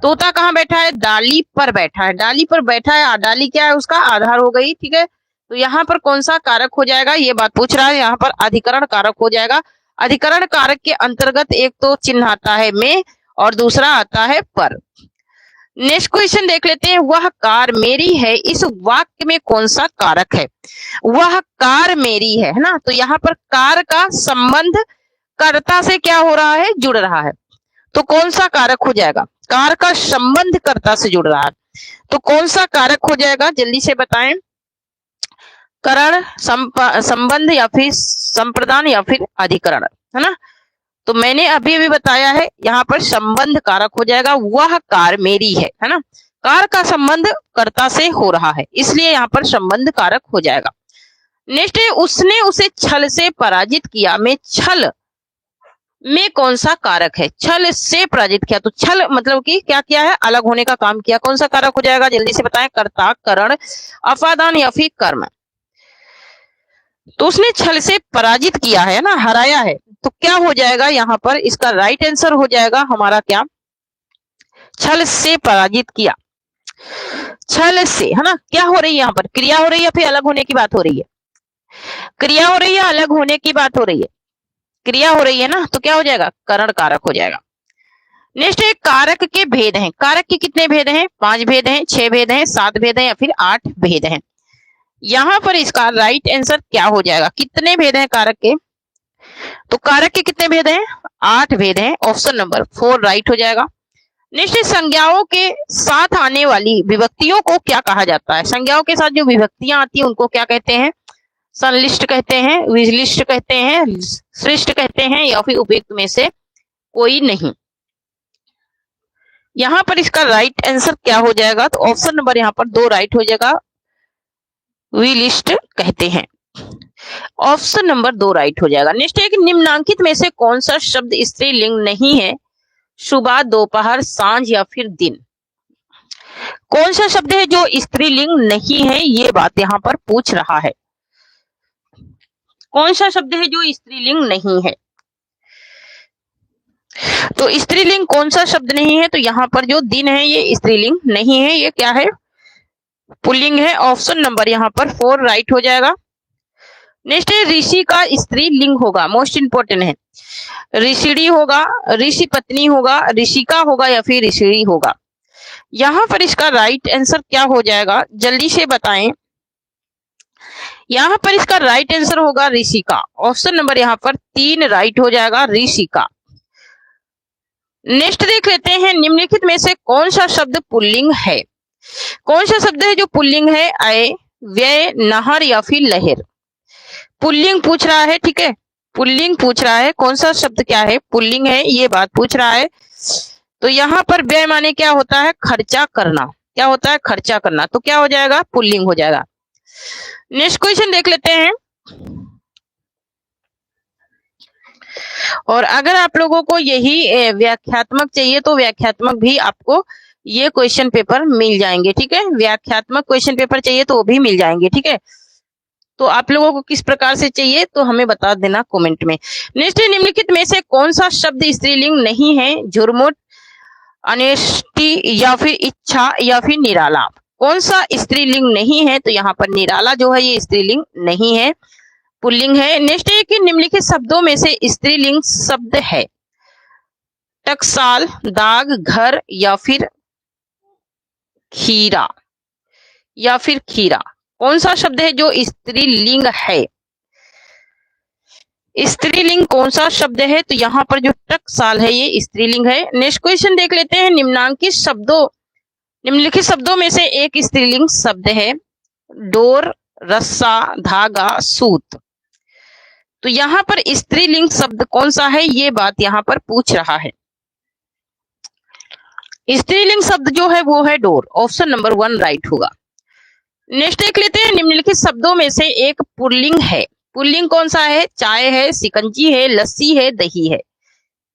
Speaker 1: तोता कहाँ बैठा है? डाली पर बैठा है। डाली पर बैठा है, डाली क्या है? उसका आधार हो गई, ठीक है। तो यहाँ पर कौन सा कारक हो जाएगा? ये बात पूछ रहा है। यहाँ पर अधिकरण कारक हो जाएगा। अधिकरण कारक के अंतर्गत एक तो चिन्ह आता है में और दूसरा आता है पर। नेक्स्ट क्वेश्चन देख लेते हैं। वह कार मेरी है, इस वाक्य में कौन सा कारक है? वह कार मेरी है ना। तो यहाँ पर कार का संबंध कर्ता से क्या हो रहा है? जुड़ रहा है। तो कौन सा कारक हो जाएगा? कार का संबंध कर्ता से जुड़ रहा है, तो कौन सा कारक हो जाएगा? जल्दी से बताएं। करण, संबंध या फिर संप्रदान या फिर अधिकरण, है ना। तो मैंने अभी अभी बताया है, यहाँ पर संबंध कारक हो जाएगा। वह कार मेरी है ना। कार का संबंध कर्ता से हो रहा है, इसलिए यहाँ पर संबंध कारक हो जाएगा। नेक्स्ट है, उसने उसे छल से पराजित किया। में छल में कौन सा कारक है? छल से पराजित किया, तो छल मतलब कि क्या किया है? अलग होने का काम किया। कौन सा कारक हो जाएगा? जल्दी से बताएं। कर्ता, करण, अपादान या फिर कर्म? तो उसने छल से पराजित किया है ना, हराया है। तो क्या हो जाएगा यहाँ पर? इसका राइट आंसर हो जाएगा हमारा क्या? छल से पराजित किया। छल से, है ना। क्या हो रही है यहाँ पर? क्रिया हो रही है या फिर अलग होने की बात हो रही है? क्रिया हो रही है, अलग होने की बात हो रही है? क्रिया हो रही है ना, तो क्या हो जाएगा? करण कारक हो जाएगा। नेक्स्ट है, कारक के भेद हैं। कारक के कितने भेद हैं? 5 भेद हैं, 6 भेद हैं, 7 भेद हैं या फिर 8 भेद हैं? यहाँ पर इसका राइट आंसर क्या हो जाएगा? कितने भेद हैं कारक के? तो कारक के कितने भेद हैं? 8 भेद हैं। ऑप्शन नंबर 4 राइट हो जाएगा। नेक्स्ट, संज्ञाओं के साथ आने वाली विभक्तियों को क्या कहा जाता है? संज्ञाओं के साथ जो विभक्तियां आती है उनको क्या कहते हैं? संलिष्ट कहते हैं, विलिष्ट कहते हैं, श्रेष्ठ कहते हैं या फिर उपयुक्त में से कोई नहीं। यहाँ पर इसका राइट आंसर क्या हो जाएगा? तो ऑप्शन नंबर यहाँ पर 2 राइट हो जाएगा, विलिष्ट कहते हैं। ऑप्शन नंबर 2 राइट हो जाएगा। नेक्स्ट है कि निम्नांकित में से कौन सा शब्द स्त्रीलिंग नहीं है? सुबह, दोपहर, सांझ या फिर दिन? कौन सा शब्द है जो स्त्रीलिंग नहीं है? ये बात यहाँ पर पूछ रहा है। कौन सा शब्द है जो स्त्रीलिंग नहीं है? तो स्त्रीलिंग कौन सा शब्द नहीं है? तो यहाँ पर जो दिन है ये स्त्रीलिंग नहीं है, ये क्या है? पुल्लिंग है। ऑप्शन नंबर यहाँ पर 4 राइट हो जाएगा। नेक्स्ट है, ऋषि का स्त्रीलिंग होगा। मोस्ट इंपोर्टेंट है। ऋषिणी होगा, ऋषि पत्नी होगा, ऋषिका होगा या फिर ऋषिणी होगा। यहाँ पर इसका राइट आंसर क्या हो जाएगा, जल्दी से बताएं। यहाँ पर इसका राइट आंसर होगा ऋषिका। ऑप्शन नंबर यहाँ पर 3 राइट हो जाएगा, ऋषिका। नेक्स्ट देख लेते हैं, निम्नलिखित में से कौन सा शब्द पुल्लिंग है। कौन सा शब्द है जो पुल्लिंग है, आए, व्यय, नहर या फिर लहर। पुल्लिंग पूछ रहा है, ठीक है, पुल्लिंग पूछ रहा है, कौन सा शब्द क्या है, पुल्लिंग है, ये बात पूछ रहा है। तो यहाँ पर व्यय माने क्या होता है, खर्चा करना। क्या होता है, खर्चा करना। तो क्या हो जाएगा, पुल्लिंग हो जाएगा। नेक्स्ट क्वेश्चन देख लेते हैं। और अगर आप लोगों को यही व्याख्यात्मक चाहिए तो व्याख्यात्मक भी आपको ये क्वेश्चन पेपर मिल जाएंगे, ठीक है। व्याख्यात्मक क्वेश्चन पेपर चाहिए तो वो भी मिल जाएंगे, ठीक है। तो आप लोगों को किस प्रकार से चाहिए तो हमें बता देना कमेंट में। नेक्स्ट, निम्नलिखित में से कौन सा शब्द स्त्रीलिंग नहीं है, झुरमुट, अनेष्टि या फिर इच्छा या फिर निराला। कौन सा स्त्रीलिंग नहीं है, तो यहाँ पर निराला जो है ये स्त्रीलिंग नहीं है, पुल्लिंग है। नेक्स्ट है कि निम्नलिखित शब्दों में से स्त्रीलिंग शब्द है, टकसाल, दाग, घर या फिर खीरा या फिर खीरा। कौन सा शब्द है जो स्त्रीलिंग है, स्त्रीलिंग कौन सा शब्द है, तो यहाँ पर जो टकसाल है ये स्त्रीलिंग है। नेक्स्ट क्वेश्चन देख लेते हैं, निम्नलिखित शब्दों में से एक स्त्रीलिंग शब्द है, डोर, रस्सा, धागा, सूत। तो यहाँ पर स्त्रीलिंग शब्द कौन सा है, ये बात यहाँ पर पूछ रहा है। स्त्रीलिंग शब्द जो है वो है डोर। ऑप्शन नंबर 1 राइट होगा। नेक्स्ट देख लेते हैं, निम्नलिखित शब्दों में से एक पुल्लिंग है। पुल्लिंग कौन सा है, चाय है, शिकंजी है, लस्सी है, दही है।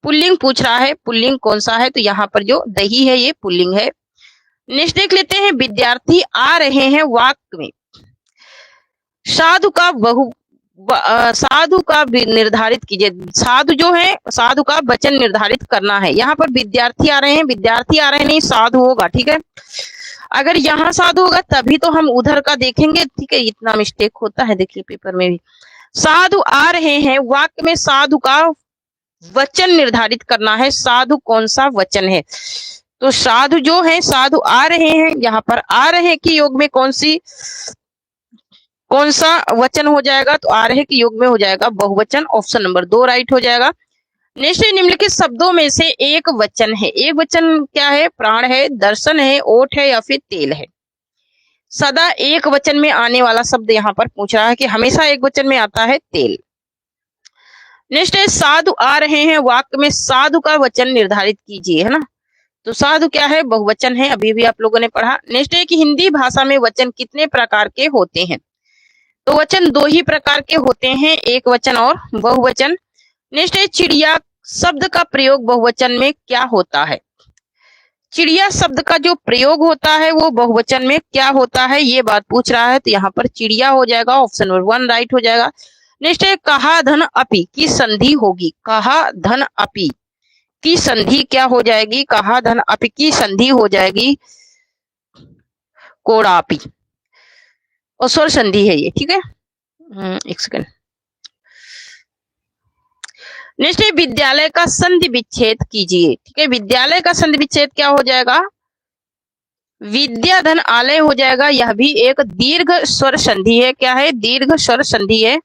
Speaker 1: पुल्लिंग पूछ रहा है, पुल्लिंग कौन सा है, तो यहाँ पर जो दही है ये पुल्लिंग है। नेक्स्ट देख लेते हैं, विद्यार्थी आ रहे हैं वाक्य में साधु का निर्धारित कीजिए। साधु जो है, साधु का वचन निर्धारित करना है। यहाँ पर विद्यार्थी आ रहे हैं, विद्यार्थी आ रहे हैं नहीं, साधु होगा, ठीक है। अगर यहाँ साधु होगा तभी तो हम उधर का देखेंगे, ठीक है। इतना मिस्टेक होता है, देखिए पेपर में भी। साधु आ रहे हैं वाक्य में साधु का वचन निर्धारित करना है। साधु कौन सा वचन है, तो साधु जो है, साधु आ रहे हैं, यहाँ पर आ रहे के योग में कौन सा वचन हो जाएगा, तो आ रहे के योग में हो जाएगा बहुवचन। ऑप्शन नंबर 2 राइट हो जाएगा। नेक्स्ट, निम्नलिखित शब्दों में से एक वचन है। एक वचन क्या है, प्राण है, दर्शन है, ओठ है या फिर तेल है। सदा एक वचन में आने वाला शब्द यहाँ पर पूछ रहा है कि हमेशा एक वचन में आता है तेल। नेक्स्ट है, साधु आ रहे हैं वाक्य में साधु का वचन निर्धारित कीजिए, है ना। तो साधु क्या है, बहुवचन है, अभी भी आप लोगों ने पढ़ा। नेक्स्ट है कि हिंदी भाषा में वचन कितने प्रकार के होते हैं, तो वचन 2 ही प्रकार के होते हैं, एक वचन और बहुवचन। नेक्स्ट है, चिड़िया शब्द का प्रयोग बहुवचन में क्या होता है। चिड़िया शब्द का जो प्रयोग होता है वो बहुवचन में क्या होता है, ये बात पूछ रहा है। तो यहाँ पर चिड़िया हो जाएगा, ऑप्शन नंबर 1 राइट हो जाएगा। नेक्स्ट है, कहा धन अपि की संधि होगी। कहा धन अपि की संधि क्या हो जाएगी, कहा धन अपि की संधि हो जाएगी कोड़ापि, और स्वर संधि है ये, ठीक है। एक सेकंड। नेक्स्ट है, विद्यालय का संधि विच्छेद कीजिए, ठीक है। विद्यालय का संधि विच्छेद क्या हो जाएगा, विद्याधन आलय हो जाएगा। यह भी एक दीर्घ स्वर संधि है, क्या है, दीर्घ स्वर संधि है।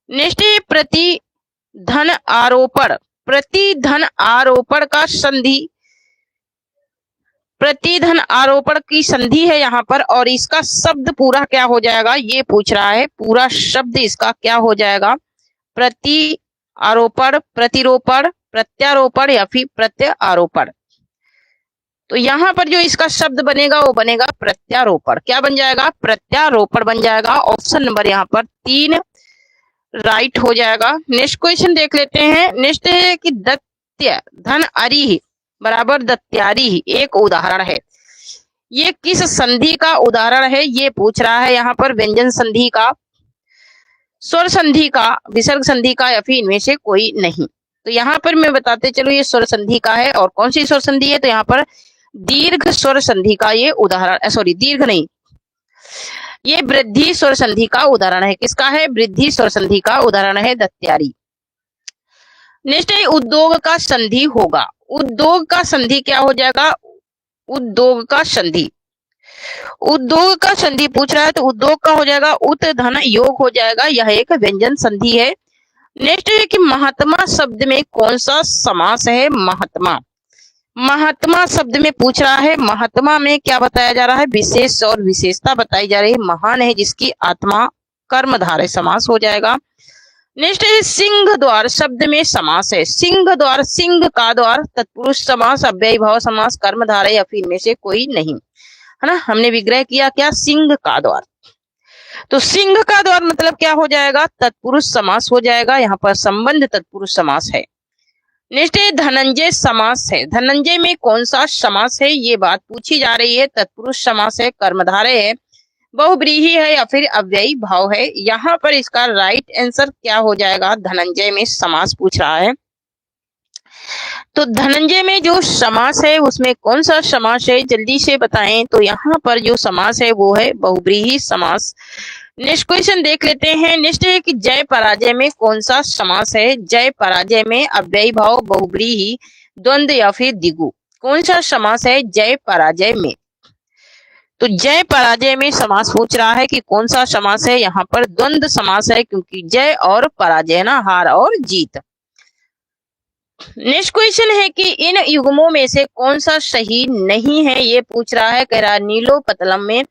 Speaker 1: नेक्स्ट है, प्रतिधन आरोपण, प्रतिधन आरोपण का संधि, प्रतिधन आरोपण की संधि है यहाँ पर, और इसका शब्द पूरा क्या हो जाएगा ये पूछ रहा है। पूरा शब्द इसका क्या हो जाएगा, प्रति आरोपण, प्रतिरोपण, प्रत्यारोपण या फिर प्रत्यारोपण। तो यहाँ पर जो इसका शब्द बनेगा वो बनेगा प्रत्यारोपण। क्या बन जाएगा, प्रत्यारोपण बन जाएगा। ऑप्शन नंबर यहाँ पर 3 राइट हो जाएगा। नेक्स्ट क्वेश्चन देख लेते हैं। नेक्स्ट है कि दत्य धन अरि बराबर दत्यारी एक उदाहरण है। ये किस संधि का उदाहरण है ये पूछ रहा है यहाँ पर, व्यंजन संधि का, स्वर संधि का, विसर्ग संधि का या फिर इनमें से कोई नहीं। तो यहाँ पर मैं बताते चलो ये स्वर संधि का है। और कौन सी स्वर संधि है, तो यहाँ पर दीर्घ स्वर संधि का ये उदाहरण, सॉरी दीर्घ नहीं, ये वृद्धि स्वर संधि का उदाहरण है। किसका है, वृद्धि स्वर संधि का उदाहरण है दत्यारी। नेक्स्ट है उद्योग का संधि होगा। उद्योग का संधि क्या हो जाएगा? उद्योग का संधि। उद्योग का संधि पूछ रहा है तो उद्योग का हो जाएगा उत धन योग हो जाएगा, यह एक व्यंजन संधि है। नेक्स्ट है कि महात्मा शब्द में कौन सा समास है? महात्मा। महात्मा शब्द में पूछ रहा है, महात्मा में क्या बताया जा रहा है? विशेष और विशेषता बताई जा रही है। महान है जिसकी आत्मा, कर्मधारय समास हो जाएगा। नेक्स्ट है सिंह द्वार शब्द में समास है। सिंह द्वार, सिंह का द्वार, तत्पुरुष समास, अव्ययी भाव समास, कर्मधारय या फिर इनमें से कोई नहीं, है ना। हमने विग्रह किया क्या? सिंह का द्वार। तो सिंह का द्वार मतलब क्या हो जाएगा? तत्पुरुष समास हो जाएगा, यहाँ पर संबंध तत्पुरुष समास है। नेक्स्ट है धनंजय समास है। धनंजय में कौन सा समास है? ये बात पूछी जा रही है। तत्पुरुष समास है, कर्मधारय है, बहुव्रीहि है या फिर अव्ययी भाव है। यहाँ पर इसका राइट आंसर क्या हो जाएगा? धनंजय में समास पूछ रहा है। तो धनंजय में जो समास है उसमें कौन सा समास है? जल्दी से बताएं। तो यहाँ पर जो समास है वो है बहुव्रीहि समास। नेक्स्ट क्वेश्चन देख लेते हैं। नेक्स्ट है कि जय पराजय में कौन सा समास है? जय पराजय में अव्ययी भाव, बहुव्रीहि, द्वंद्व या फिर द्विगु, कौन सा समास है जय पराजय में? तो जय पराजय में समास पूछ रहा है कि कौन सा समास है? यहाँ पर द्वंद्व समास है, क्योंकि जय और पराजय ना, हार और जीत। नेक्स्ट क्वेश्चन है कि इन युग्मों में से कौन सा सही नहीं है? ये पूछ रहा है। कह रहा है नीलोत्पलम में,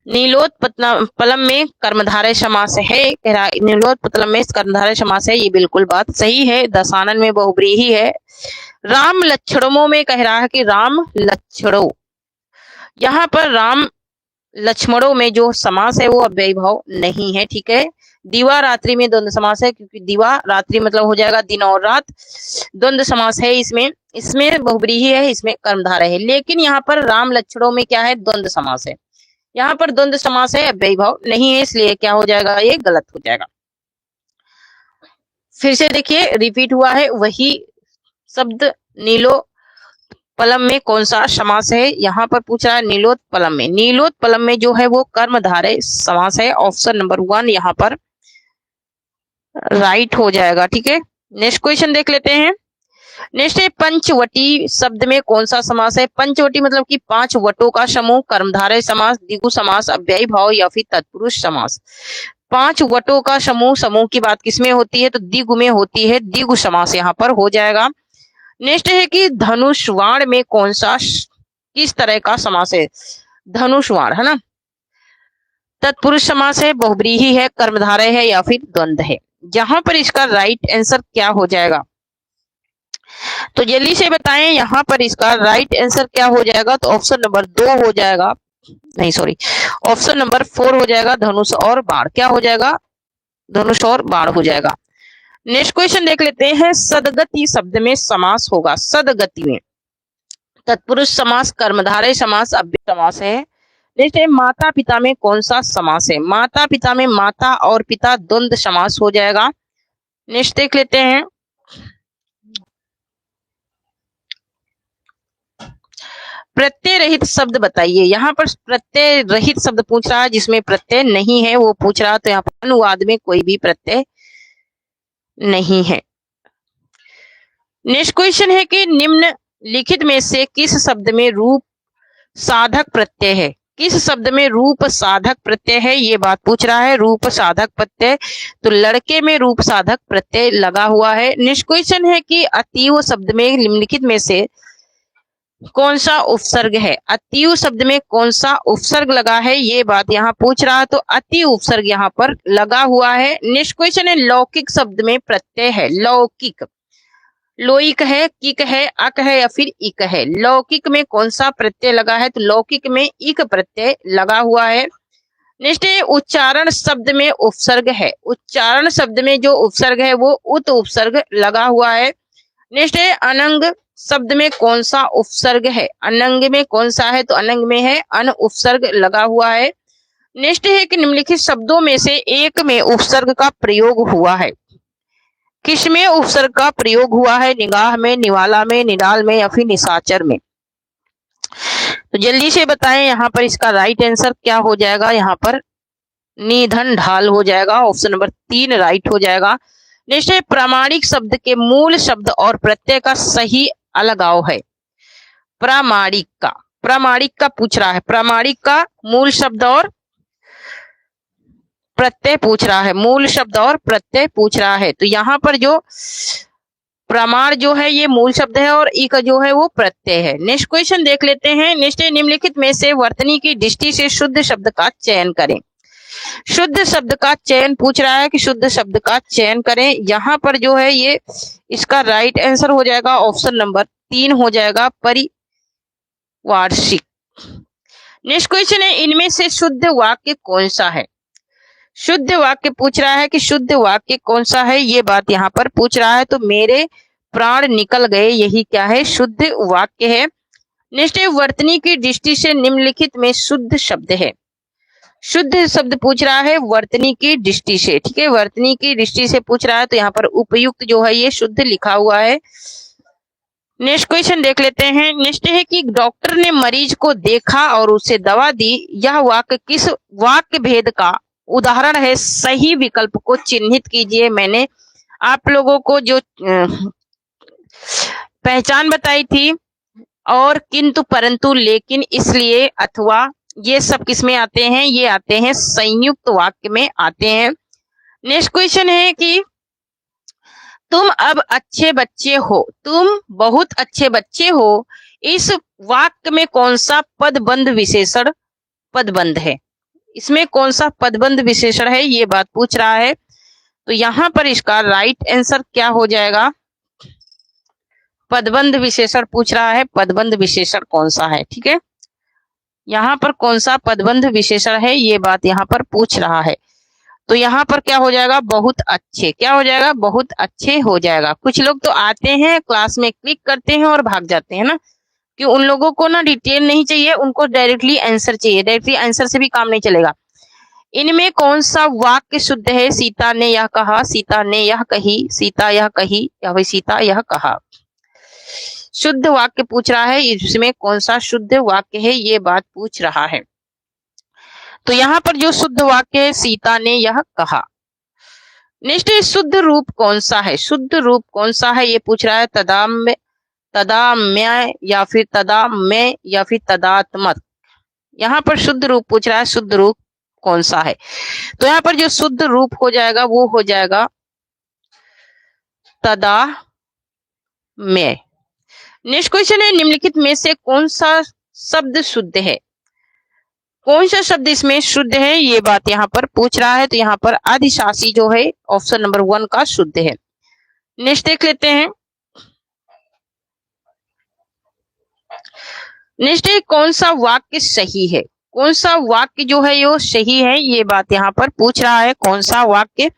Speaker 1: नीलोत्पलम में कर्मधारय समास है। कह रहा है नीलोत्पलम में कर्मधारय समास है, ये बिल्कुल बात सही है। दशानन में बहुव्रीहि है। राम लक्षणों में कह रहा है कि राम लक्षणों, यहाँ पर राम लक्ष्मणों में जो समास है वो अव्ययी भाव नहीं है, ठीक है। दिवा रात्रि में द्वंद्व समास है, क्योंकि दिवा रात्रि मतलब हो जाएगा दिन और रात, द्वंद्व समास है इसमें। इसमें बहुव्रीहि है, इसमें कर्मधारय है। लेकिन यहाँ पर राम लक्षणों में क्या है? द्वंद्व समास है। यहाँ पर द्वंद्व समास है, अव्ययी भाव नहीं है, इसलिए क्या हो जाएगा? ये गलत हो जाएगा। फिर से देखिए, रिपीट हुआ है वही शब्द। नीलोत्पलम में कौन सा समास है? यहाँ पर पूछ रहा है नीलोत्पलम में। नीलोत्पलम में जो है वो कर्मधारय समास है। ऑप्शन नंबर 1 यहाँ पर राइट हो जाएगा, ठीक है। नेक्स्ट क्वेश्चन देख लेते हैं। नेक्स्ट है पंचवटी शब्द में कौन सा समास है? पंचवटी मतलब कि 5 वटों का समूह, कर्मधारय समास, द्विगु समास, अव्ययी भाव या फिर तत्पुरुष समास। 5 वटों का समूह, समूह की बात किसमें होती है? तो द्विगु में होती है, द्विगु समास यहाँ पर हो जाएगा। नेक्स्ट है कि धनुष्वाण में कौन सा, किस तरह का समास है? धनुष्वाण, है ना, तत्पुरुष समास है, बहुव्रीहि है, कर्मधारय है या फिर द्वंद्व है। जहां पर इसका राइट आंसर क्या हो जाएगा? तो जल्दी से बताएं, यहाँ पर इसका राइट आंसर क्या हो जाएगा? तो ऑप्शन नंबर 2 हो जाएगा, नहीं सॉरी, ऑप्शन नंबर 4 हो जाएगा, धनुष और बाण। क्या हो जाएगा? धनुष और बाण हो जाएगा। नेक्स्ट क्वेश्चन देख लेते हैं। सदगति शब्द में समास होगा। सदगति में तत्पुरुष समास, कर्मधारय समास, अव्यय समास है। नेक्स्ट है माता पिता में कौन सा समास है? माता पिता में माता और पिता द्वंद्व समास हो जाएगा। नेक्स्ट देख लेते हैं। प्रत्यय रहित शब्द बताइए। यहाँ पर प्रत्यय रहित शब्द पूछ रहा है, जिसमें प्रत्यय नहीं है वो पूछ रहा है। तो यहाँ पर अनुवाद में कोई भी प्रत्यय नहीं है। नेक्स्ट क्वेश्चन है कि निम्नलिखित में से किस शब्द में रूप साधक प्रत्यय है? किस शब्द में रूप साधक प्रत्यय है? ये बात पूछ रहा है। रूप साधक प्रत्यय, तो लड़के में रूप साधक प्रत्यय लगा हुआ है। नेक्स्ट क्वेश्चन है कि अतीव शब्द में निम्नलिखित में से कौन सा उपसर्ग है? अतीव शब्द में कौन सा उपसर्ग लगा है? ये बात यहाँ पूछ रहा है। तो अति उपसर्ग यहाँ पर लगा हुआ है। नेक्स्ट क्वेश्चन है लौकिक शब्द में प्रत्यय है। लौकिक, लोइक है, किक है, अक है या फिर इक है। लौकिक में कौन सा प्रत्यय लगा है? तो लौकिक में इक प्रत्यय लगा हुआ है। नेक्स्ट है उच्चारण शब्द में उपसर्ग है। उच्चारण शब्द में जो उपसर्ग है वो उत उपसर्ग लगा हुआ है। नेक्स्ट है अनंग शब्द में कौन सा उपसर्ग है? अनंग में कौन सा है? तो अनंग में है अन उपसर्ग लगा हुआ है। नेक्स्ट है कि निम्नलिखित शब्दों में से एक में उपसर्ग का प्रयोग हुआ है। किसमें उपसर्ग का प्रयोग हुआ है? निगाह में, निवाला में, निडाल में या फिर निशाचर में। तो जल्दी से बताएं, यहाँ पर इसका राइट आंसर क्या हो जाएगा? यहाँ पर निधन ढाल हो जाएगा। ऑप्शन नंबर 3 राइट हो जाएगा। नेक्स्ट है प्रामाणिक शब्द के मूल शब्द और प्रत्यय का सही अलगाव है। प्रामाणिक का पूछ रहा है, प्रामाणिक का मूल शब्द और प्रत्यय पूछ रहा है, मूल शब्द और प्रत्यय पूछ रहा है। तो यहाँ पर जो प्रमाण जो है ये मूल शब्द है और ई का जो है वो प्रत्यय है। नेक्स्ट क्वेश्चन देख लेते हैं। नेक्स्ट निम्नलिखित में से वर्तनी की दृष्टि से शुद्ध शब्द का चयन करें। शुद्ध शब्द का चयन पूछ रहा है कि शुद्ध शब्द का चयन करें। यहाँ पर जो है ये इसका राइट आंसर हो जाएगा ऑप्शन नंबर 3 हो जाएगा, परिवार्षिक। नेक्स्ट क्वेश्चन है इनमें से शुद्ध वाक्य कौन सा है। शुद्ध वाक्य पूछ रहा है कि शुद्ध वाक्य कौन सा है, ये बात यहाँ पर पूछ रहा है। तो मेरे प्राण निकल गए, यही क्या है, शुद्ध वाक्य है। नेक्स्ट है वर्तनी की दृष्टि से निम्नलिखित में शुद्ध शब्द है। शुद्ध शब्द पूछ रहा है वर्तनी की दृष्टि से, ठीक है, वर्तनी की दृष्टि से पूछ रहा है। तो यहाँ पर उपयुक्त जो है ये शुद्ध लिखा हुआ है। नेक्स्ट क्वेश्चन देख लेते हैं। नेक्स्ट है कि डॉक्टर ने मरीज को देखा और उसे दवा दी, यह वाक्य किस वाक्य भेद का उदाहरण है। सही विकल्प को चिन्हित कीजिए। मैंने आप लोगों को जो पहचान बताई थी और किंतु परंतु लेकिन इसलिए अथवा ये सब किसमें आते हैं, ये आते हैं संयुक्त वाक्य में आते हैं। नेक्स्ट क्वेश्चन है कि तुम अब अच्छे बच्चे हो, तुम बहुत अच्छे बच्चे हो, इस वाक्य में कौन सा पदबंध विशेषण पदबंध है, इसमें कौन सा पदबंध विशेषण है, ये बात पूछ रहा है। तो यहाँ पर इसका राइट आंसर क्या हो जाएगा, पदबंध विशेषण पूछ रहा है। पदबंध विशेषण कौन सा है, ठीक है, यहाँ पर कौन सा पदबंध विशेषण है, ये बात यहाँ पर पूछ रहा है। तो यहाँ पर क्या हो जाएगा, बहुत अच्छे, क्या हो जाएगा, बहुत अच्छे हो जाएगा। कुछ लोग तो आते हैं क्लास में, क्लिक करते हैं और भाग जाते हैं ना, कि उन लोगों को ना डिटेल नहीं चाहिए, उनको डायरेक्टली आंसर चाहिए। डायरेक्टली आंसर से भी काम नहीं चलेगा। इनमें कौन सा वाक्य शुद्ध है। सीता ने यह कहा, सीता ने यह कही, सीता यह कही या फिर सीता यह कहा। शुद्ध वाक्य पूछ रहा है, इसमें कौन सा शुद्ध वाक्य है, ये बात पूछ रहा है। तो यहाँ पर जो शुद्ध वाक्य है, सीता ने यह कहा। नेक्स्ट शुद्ध रूप कौन सा है, शुद्ध रूप कौन सा है, ये पूछ रहा है। तदाम्य या फिर तदाम्य या फिर तदात्मक। यहाँ पर शुद्ध रूप पूछ रहा है, शुद्ध रूप कौन सा है। तो यहाँ पर जो शुद्ध रूप हो जाएगा वो हो जाएगा तदाम्य। नेक्स्ट क्वेश्चन है निम्नलिखित में से कौन सा शब्द शुद्ध है, कौन सा शब्द इसमें शुद्ध है, ये बात यहाँ पर पूछ रहा है। तो यहाँ पर अधिशासी जो है ऑप्शन नंबर 1 का शुद्ध है। नेक्स्ट देख लेते हैं। नेक्स्ट है कौन सा वाक्य सही है, कौन सा वाक्य जो है ये सही है, ये बात यहाँ पर पूछ रहा है। कौन सा वाक्य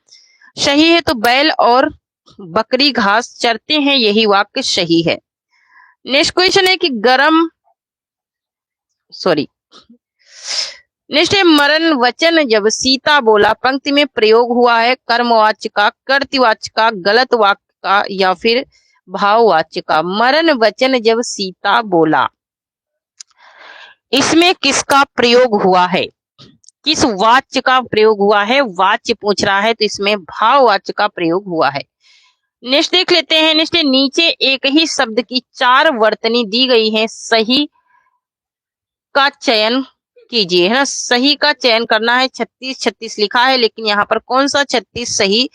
Speaker 1: सही है, तो बैल और बकरी घास चरते हैं, यही वाक्य सही है। नेक्स्ट क्वेश्चन है कि नेक्स्ट है मरण वचन जब सीता बोला पंक्ति में प्रयोग हुआ है कर्मवाच्य का, कर्तृवाच्य का, गलत वाक्य का या फिर भाववाच्य का। मरण वचन जब सीता बोला, इसमें किसका प्रयोग हुआ है, किस वाच्य का प्रयोग हुआ है, वाच्य पूछ रहा है। तो इसमें भाववाच्य का प्रयोग हुआ है। नेक्स्ट देख लेते हैं। नेक्स्ट नीचे एक ही शब्द की 4 वर्तनी दी गई है, सही का चयन कीजिए, है ना, सही का चयन करना है। 36 लिखा है, लेकिन यहाँ पर कौन सा 36 सही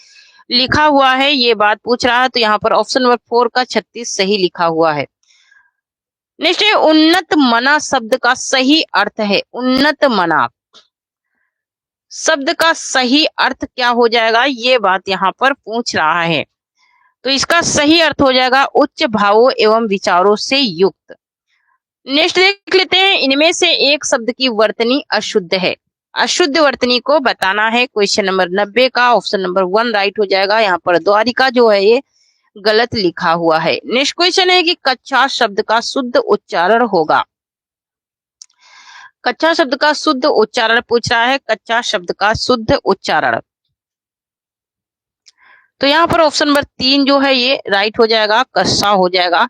Speaker 1: लिखा हुआ है, ये बात पूछ रहा है। तो यहाँ पर ऑप्शन नंबर 4 का 36 सही लिखा हुआ है। नेक्स्ट है उन्नत मना शब्द का सही अर्थ है, उन्नत मना शब्द का सही अर्थ क्या हो जाएगा, ये बात यहाँ पर पूछ रहा है। तो इसका सही अर्थ हो जाएगा उच्च भावों एवं विचारों से युक्त। नेक्स्ट देख लेते हैं। इनमें से एक शब्द की वर्तनी अशुद्ध है, अशुद्ध वर्तनी को बताना है। क्वेश्चन नंबर 90 का ऑप्शन नंबर 1 राइट हो जाएगा। यहाँ पर द्वारिका जो है ये गलत लिखा हुआ है। नेक्स्ट क्वेश्चन है कि कच्चा शब्द का शुद्ध उच्चारण होगा, कच्चा शब्द का शुद्ध उच्चारण पूछ रहा है, कच्चा शब्द का शुद्ध उच्चारण। तो यहाँ पर ऑप्शन नंबर 3 जो है ये राइट हो जाएगा, कस्सा हो जाएगा।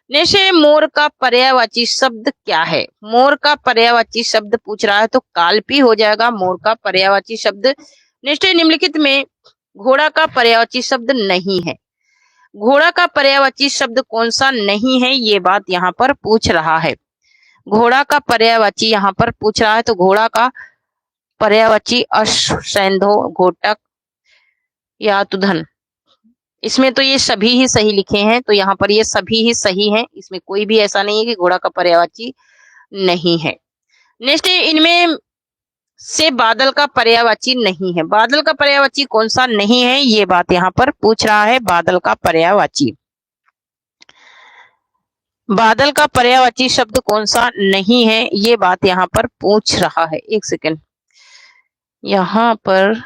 Speaker 1: नेक्स्ट मोर का पर्यायवाची शब्द क्या है, मोर का पर्यायवाची शब्द पूछ रहा है, तो काल्पी हो जाएगा मोर का पर्यायवाची शब्द। नेक्स्ट निम्नलिखित में घोड़ा का पर्यायवाची शब्द नहीं है। घोड़ा का पर्यायवाची शब्द कौन सा नहीं है, ये बात यहाँ पर पूछ रहा है। घोड़ा का पर्यायवाची यहाँ पर पूछ रहा है, तो घोड़ा का पर्यायवाची अश्व, सैंधव, घोटक या तुधन। इसमें तो ये सभी ही सही लिखे हैं, तो यहाँ पर ये सभी ही सही हैं, इसमें कोई भी ऐसा नहीं है कि घोड़ा का पर्यायवाची नहीं है। नेक्स्ट है, इनमें से बादल का पर्यायवाची नहीं है। बादल का पर्यायवाची कौन सा नहीं है, ये बात यहाँ पर पूछ रहा है। बादल का पर्यायवाची, बादल का पर्यायवाची शब्द कौन सा नहीं है, ये बात यहाँ पर पूछ रहा है। एक सेकेंड, यहाँ पर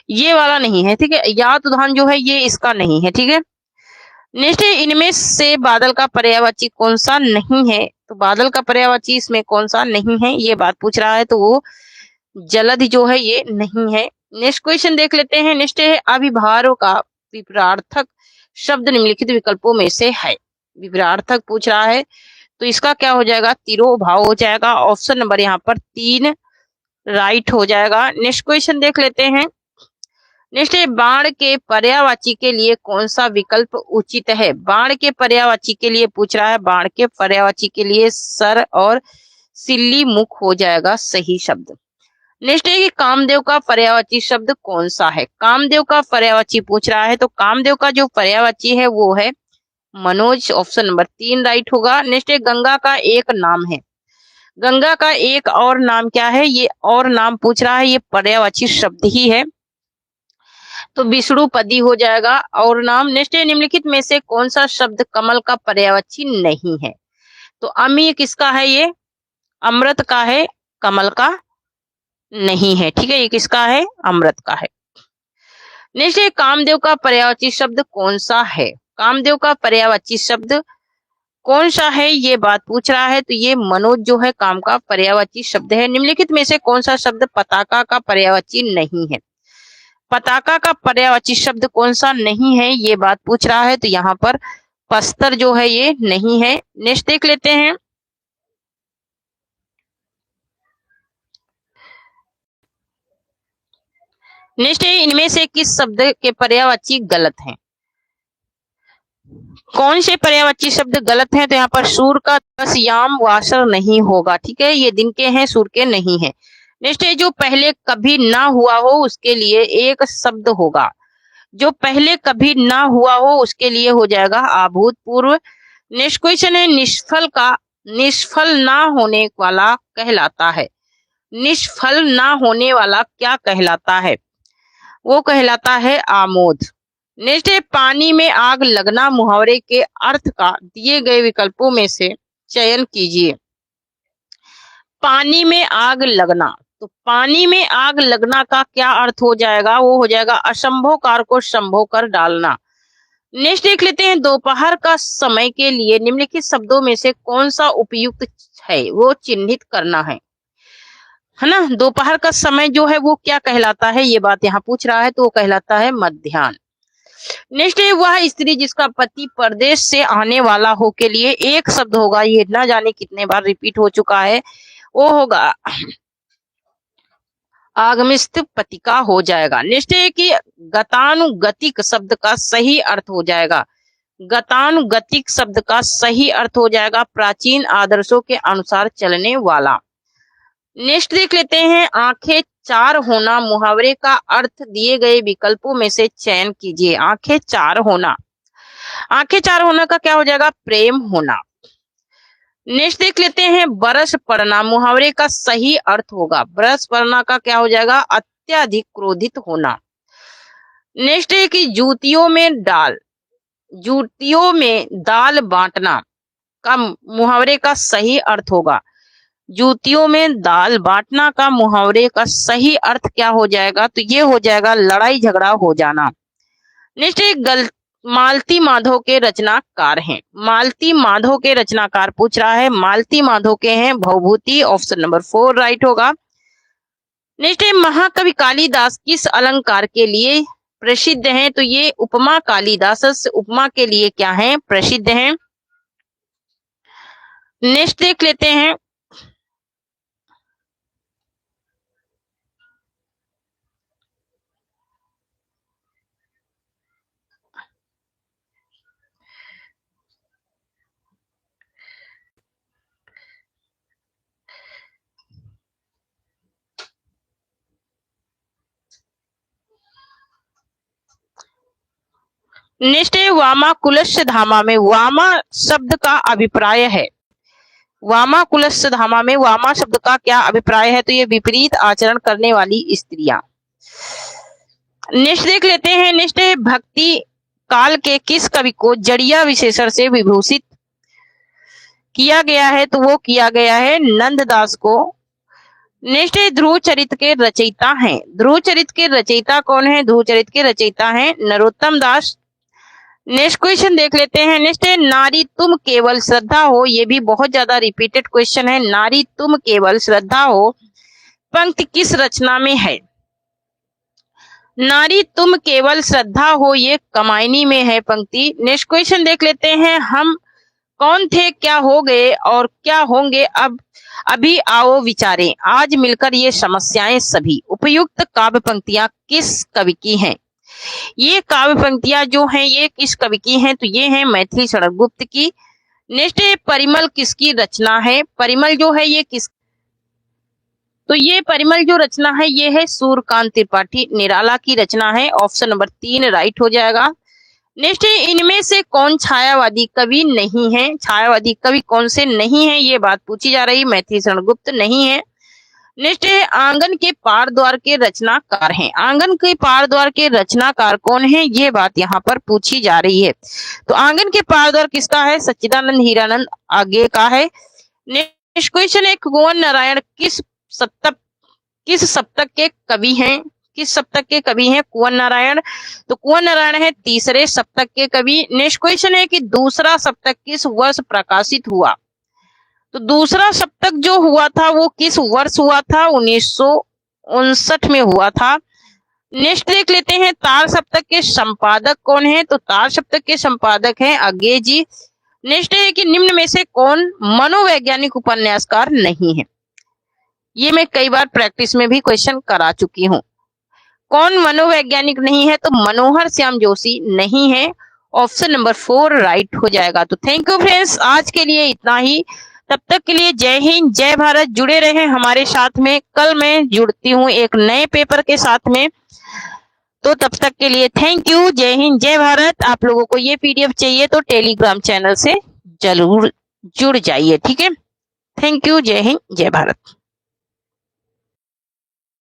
Speaker 1: ये वाला नहीं है, ठीक है। यात उदाहरण जो है ये इसका नहीं है, ठीक है। नेक्स्ट, इनमें से बादल का पर्यायवाची कौन सा नहीं है, तो बादल का पर्यायवाची इसमें कौन सा नहीं है, ये बात पूछ रहा है, तो वो जलधि जो है ये नहीं है। नेक्स्ट क्वेश्चन देख लेते हैं। नेक्स्ट है, अभिभारों का विपरार्थक शब्द निम्नलिखित विकल्पों में से है। विपरार्थक पूछ रहा है, तो इसका क्या हो जाएगा, तिरोभाव हो जाएगा। ऑप्शन नंबर यहाँ पर 3 राइट हो जाएगा। नेक्स्ट क्वेश्चन देख लेते हैं। नेक्स्ट है, बाण के पर्यायवाची के लिए कौन सा विकल्प उचित है। बाण के पर्यायवाची के लिए पूछ रहा है, बाण के पर्यायवाची के लिए सर और सिल्ली मुख हो जाएगा सही शब्द। नेक्स्ट है कि कामदेव का पर्यायवाची शब्द कौन सा है। कामदेव का पर्यायवाची पूछ रहा है, तो कामदेव का जो पर्यायवाची है वो है मनोज। ऑप्शन नंबर 3 राइट होगा। नेक्स्ट है, गंगा का एक नाम है। गंगा का एक और नाम क्या है, ये और नाम पूछ रहा है, ये पर्यायवाची शब्द ही है, तो विष्णुपदी हो जाएगा और नाम। नेक्स्ट है, निम्नलिखित में से कौन सा शब्द कमल का पर्यायवाची नहीं है, तो अमी किसका है, ये अमृत का है, कमल का नहीं है, ठीक है। ये किसका है, अमृत का है। नेक्स्ट है, कामदेव का पर्यायवाची शब्द कौन सा है। कामदेव का पर्यायवाची शब्द कौन सा है, ये बात पूछ रहा है, तो ये मनोज जो है काम का पर्यायवाची शब्द है। निम्नलिखित में से कौन सा शब्द पताका का पर्यायवाची नहीं है। पताका का पर्यायवाची शब्द कौन सा नहीं है, ये बात पूछ रहा है, तो यहाँ पर पस्तर जो है ये नहीं है। नेक्स्ट देख लेते हैं। नेक्स्ट है, इनमें से किस शब्द के पर्यायवाची गलत हैं। कौन से पर्यायवाची शब्द गलत हैं, तो यहाँ पर सूर का 10 याम वासर नहीं होगा, ठीक है। ये दिन के हैं, सूर के नहीं है। नेक्स्ट है, जो पहले कभी ना हुआ हो उसके लिए एक शब्द होगा। जो पहले कभी ना हुआ हो उसके लिए हो जाएगा अभूतपूर्व। नेक्स्ट क्वेश्चन है, निष्फल का निष्फल ना होने वाला कहलाता है। निष्फल ना होने वाला क्या कहलाता है, वो कहलाता है आमोद। नेक्स्ट है, पानी में आग लगना मुहावरे के अर्थ का दिए गए विकल्पों में से चयन कीजिए। पानी में आग लगना, तो पानी में आग लगना का क्या अर्थ हो जाएगा, वो हो जाएगा असंभव कार को संभव कर डालना। नेक्स्ट देख लेते हैं, दोपहर का समय के लिए निम्नलिखित शब्दों में से कौन सा उपयुक्त है, वो चिन्हित करना है ना। दोपहर का समय जो है वो क्या कहलाता है, ये बात यहाँ पूछ रहा है, तो वो कहलाता है मध्याह्न। नेक्स्ट है, वह स्त्री जिसका पति परदेश से आने वाला हो के लिए एक शब्द होगा, ये ना जाने कितने बार रिपीट हो चुका है, वो होगा आगमिस्त पतिका हो जाएगा। नेक्स्ट है कि गतानुगतिक शब्द का सही अर्थ हो जाएगा, गतानुगतिक शब्द का सही अर्थ हो जाएगा प्राचीन आदर्शों के अनुसार चलने वाला। नेक्स्ट देख लेते हैं, आंखें चार होना मुहावरे का अर्थ दिए गए विकल्पों में से चयन कीजिए। आंखें चार होना, आंखें चार होना का क्या हो जाएगा, प्रेम होना। नेक्स्ट देख लेते हैं, बरस पड़ना मुहावरे का सही अर्थ होगा, बरस पड़ना का क्या हो जाएगा, अत्यधिक क्रोधित होना। नेक्स्ट है कि जूतियों में दाल बांटना का मुहावरे का सही अर्थ होगा, जूतियों में दाल बांटना का मुहावरे का सही अर्थ क्या हो जाएगा, तो ये हो जाएगा लड़ाई झगड़ा हो जाना। नेक्स्ट है, मालती माधव के रचनाकार हैं। मालती माधव के रचनाकार पूछ रहा है, मालती माधव के हैं भवभूति। ऑप्शन नंबर 4 राइट होगा। नेक्स्ट है, महाकवि कालिदास किस अलंकार के लिए प्रसिद्ध हैं, तो ये उपमा कालिदास उपमा के लिए क्या है, प्रसिद्ध हैं। नेक्स्ट देख लेते हैं, नेक्स्ट है वामाकुलस्य धामा में वामा शब्द का अभिप्राय है। वामाकुलस्य धामा में वामा शब्द का क्या अभिप्राय है? तो ये विपरीत आचरण करने वाली स्त्रियां। नेक्स्ट देख लेते हैं। नेक्स्ट है भक्ति काल के किस कवि को जड़िया विशेषण से विभूषित किया गया है? तो वो किया गया है नंददास को। नेक्स्ट है ध्रुव चरित्र के रचयिता हैं। ध्रुव चरित्र के रचयिता कौन है? ध्रुव चरित्र के रचयिता हैं नरोत्तम दास। नेक्स्ट क्वेश्चन देख लेते हैं। नेक्स्ट है नारी तुम केवल श्रद्धा हो। ये भी बहुत ज्यादा रिपीटेड क्वेश्चन है। नारी तुम केवल श्रद्धा हो पंक्ति किस रचना में है? नारी तुम केवल श्रद्धा हो ये कमायनी में है पंक्ति। नेक्स्ट क्वेश्चन देख लेते हैं। हम कौन थे क्या हो गए और क्या होंगे अब अभी आओ विचारें आज मिलकर ये समस्याएं सभी। उपयुक्त काव्य पंक्तियां किस कवि की हैं? ये काव्य पंक्तियां जो हैं ये किस कवि की हैं? तो ये हैं मैथिली शरण गुप्त की। नेक्स्ट है परिमल किसकी रचना है? परिमल जो है ये किस तो ये परिमल जो रचना है ये है सूर्यकांत त्रिपाठी निराला की रचना है। ऑप्शन नंबर 3 राइट हो जाएगा। नेक्स्ट है इनमें से कौन छायावादी कवि नहीं है? छायावादी कवि कौन से नहीं है ये बात पूछी जा रही। मैथिली शरण गुप्त नहीं है। नेक्स्ट है आंगन के पार द्वार के रचनाकार हैं। आंगन के पार द्वार के रचनाकार कौन है ये बात यहाँ पर पूछी जा रही है। तो आंगन के पार द्वार किसका है? सच्चिदानंद हीरानंद आगे का है। नेक्स्ट क्वेश्चन है कुंवर नारायण किस सप्तक के कवि हैं? किस सप्तक के कवि हैं कुंवर नारायण? तो कुंवर नारायण है तीसरे सप्तक के कवि। नेक्स्ट क्वेश्चन है कि दूसरा सप्तक किस वर्ष प्रकाशित हुआ? तो दूसरा सप्तक जो हुआ था वो किस वर्ष हुआ था? 1959 में हुआ था। नेक्स्ट देख लेते हैं तार सप्तक के संपादक कौन है? तो तार सप्तक के संपादक हैं अज्ञे जी। नेक्स्ट है कि निम्न में से कौन मनोवैज्ञानिक उपन्यासकार नहीं है? ये मैं कई बार प्रैक्टिस में भी क्वेश्चन करा चुकी हूँ। कौन मनोवैज्ञानिक नहीं है? तो मनोहर श्याम जोशी नहीं है। ऑप्शन नंबर 4 राइट हो जाएगा। तो थैंक यू फ्रेंड्स, आज के लिए इतना ही। तब तक के लिए जय हिंद जय भारत। जुड़े रहे हमारे साथ में। कल मैं जुड़ती हूँ एक नए पेपर के साथ में। तो तब तक के लिए थैंक यू, जय हिंद जय भारत। आप लोगों को ये पीडीएफ चाहिए तो टेलीग्राम चैनल से जरूर जुड़ जाइए, ठीक है। थैंक यू, जय हिंद जय भारत।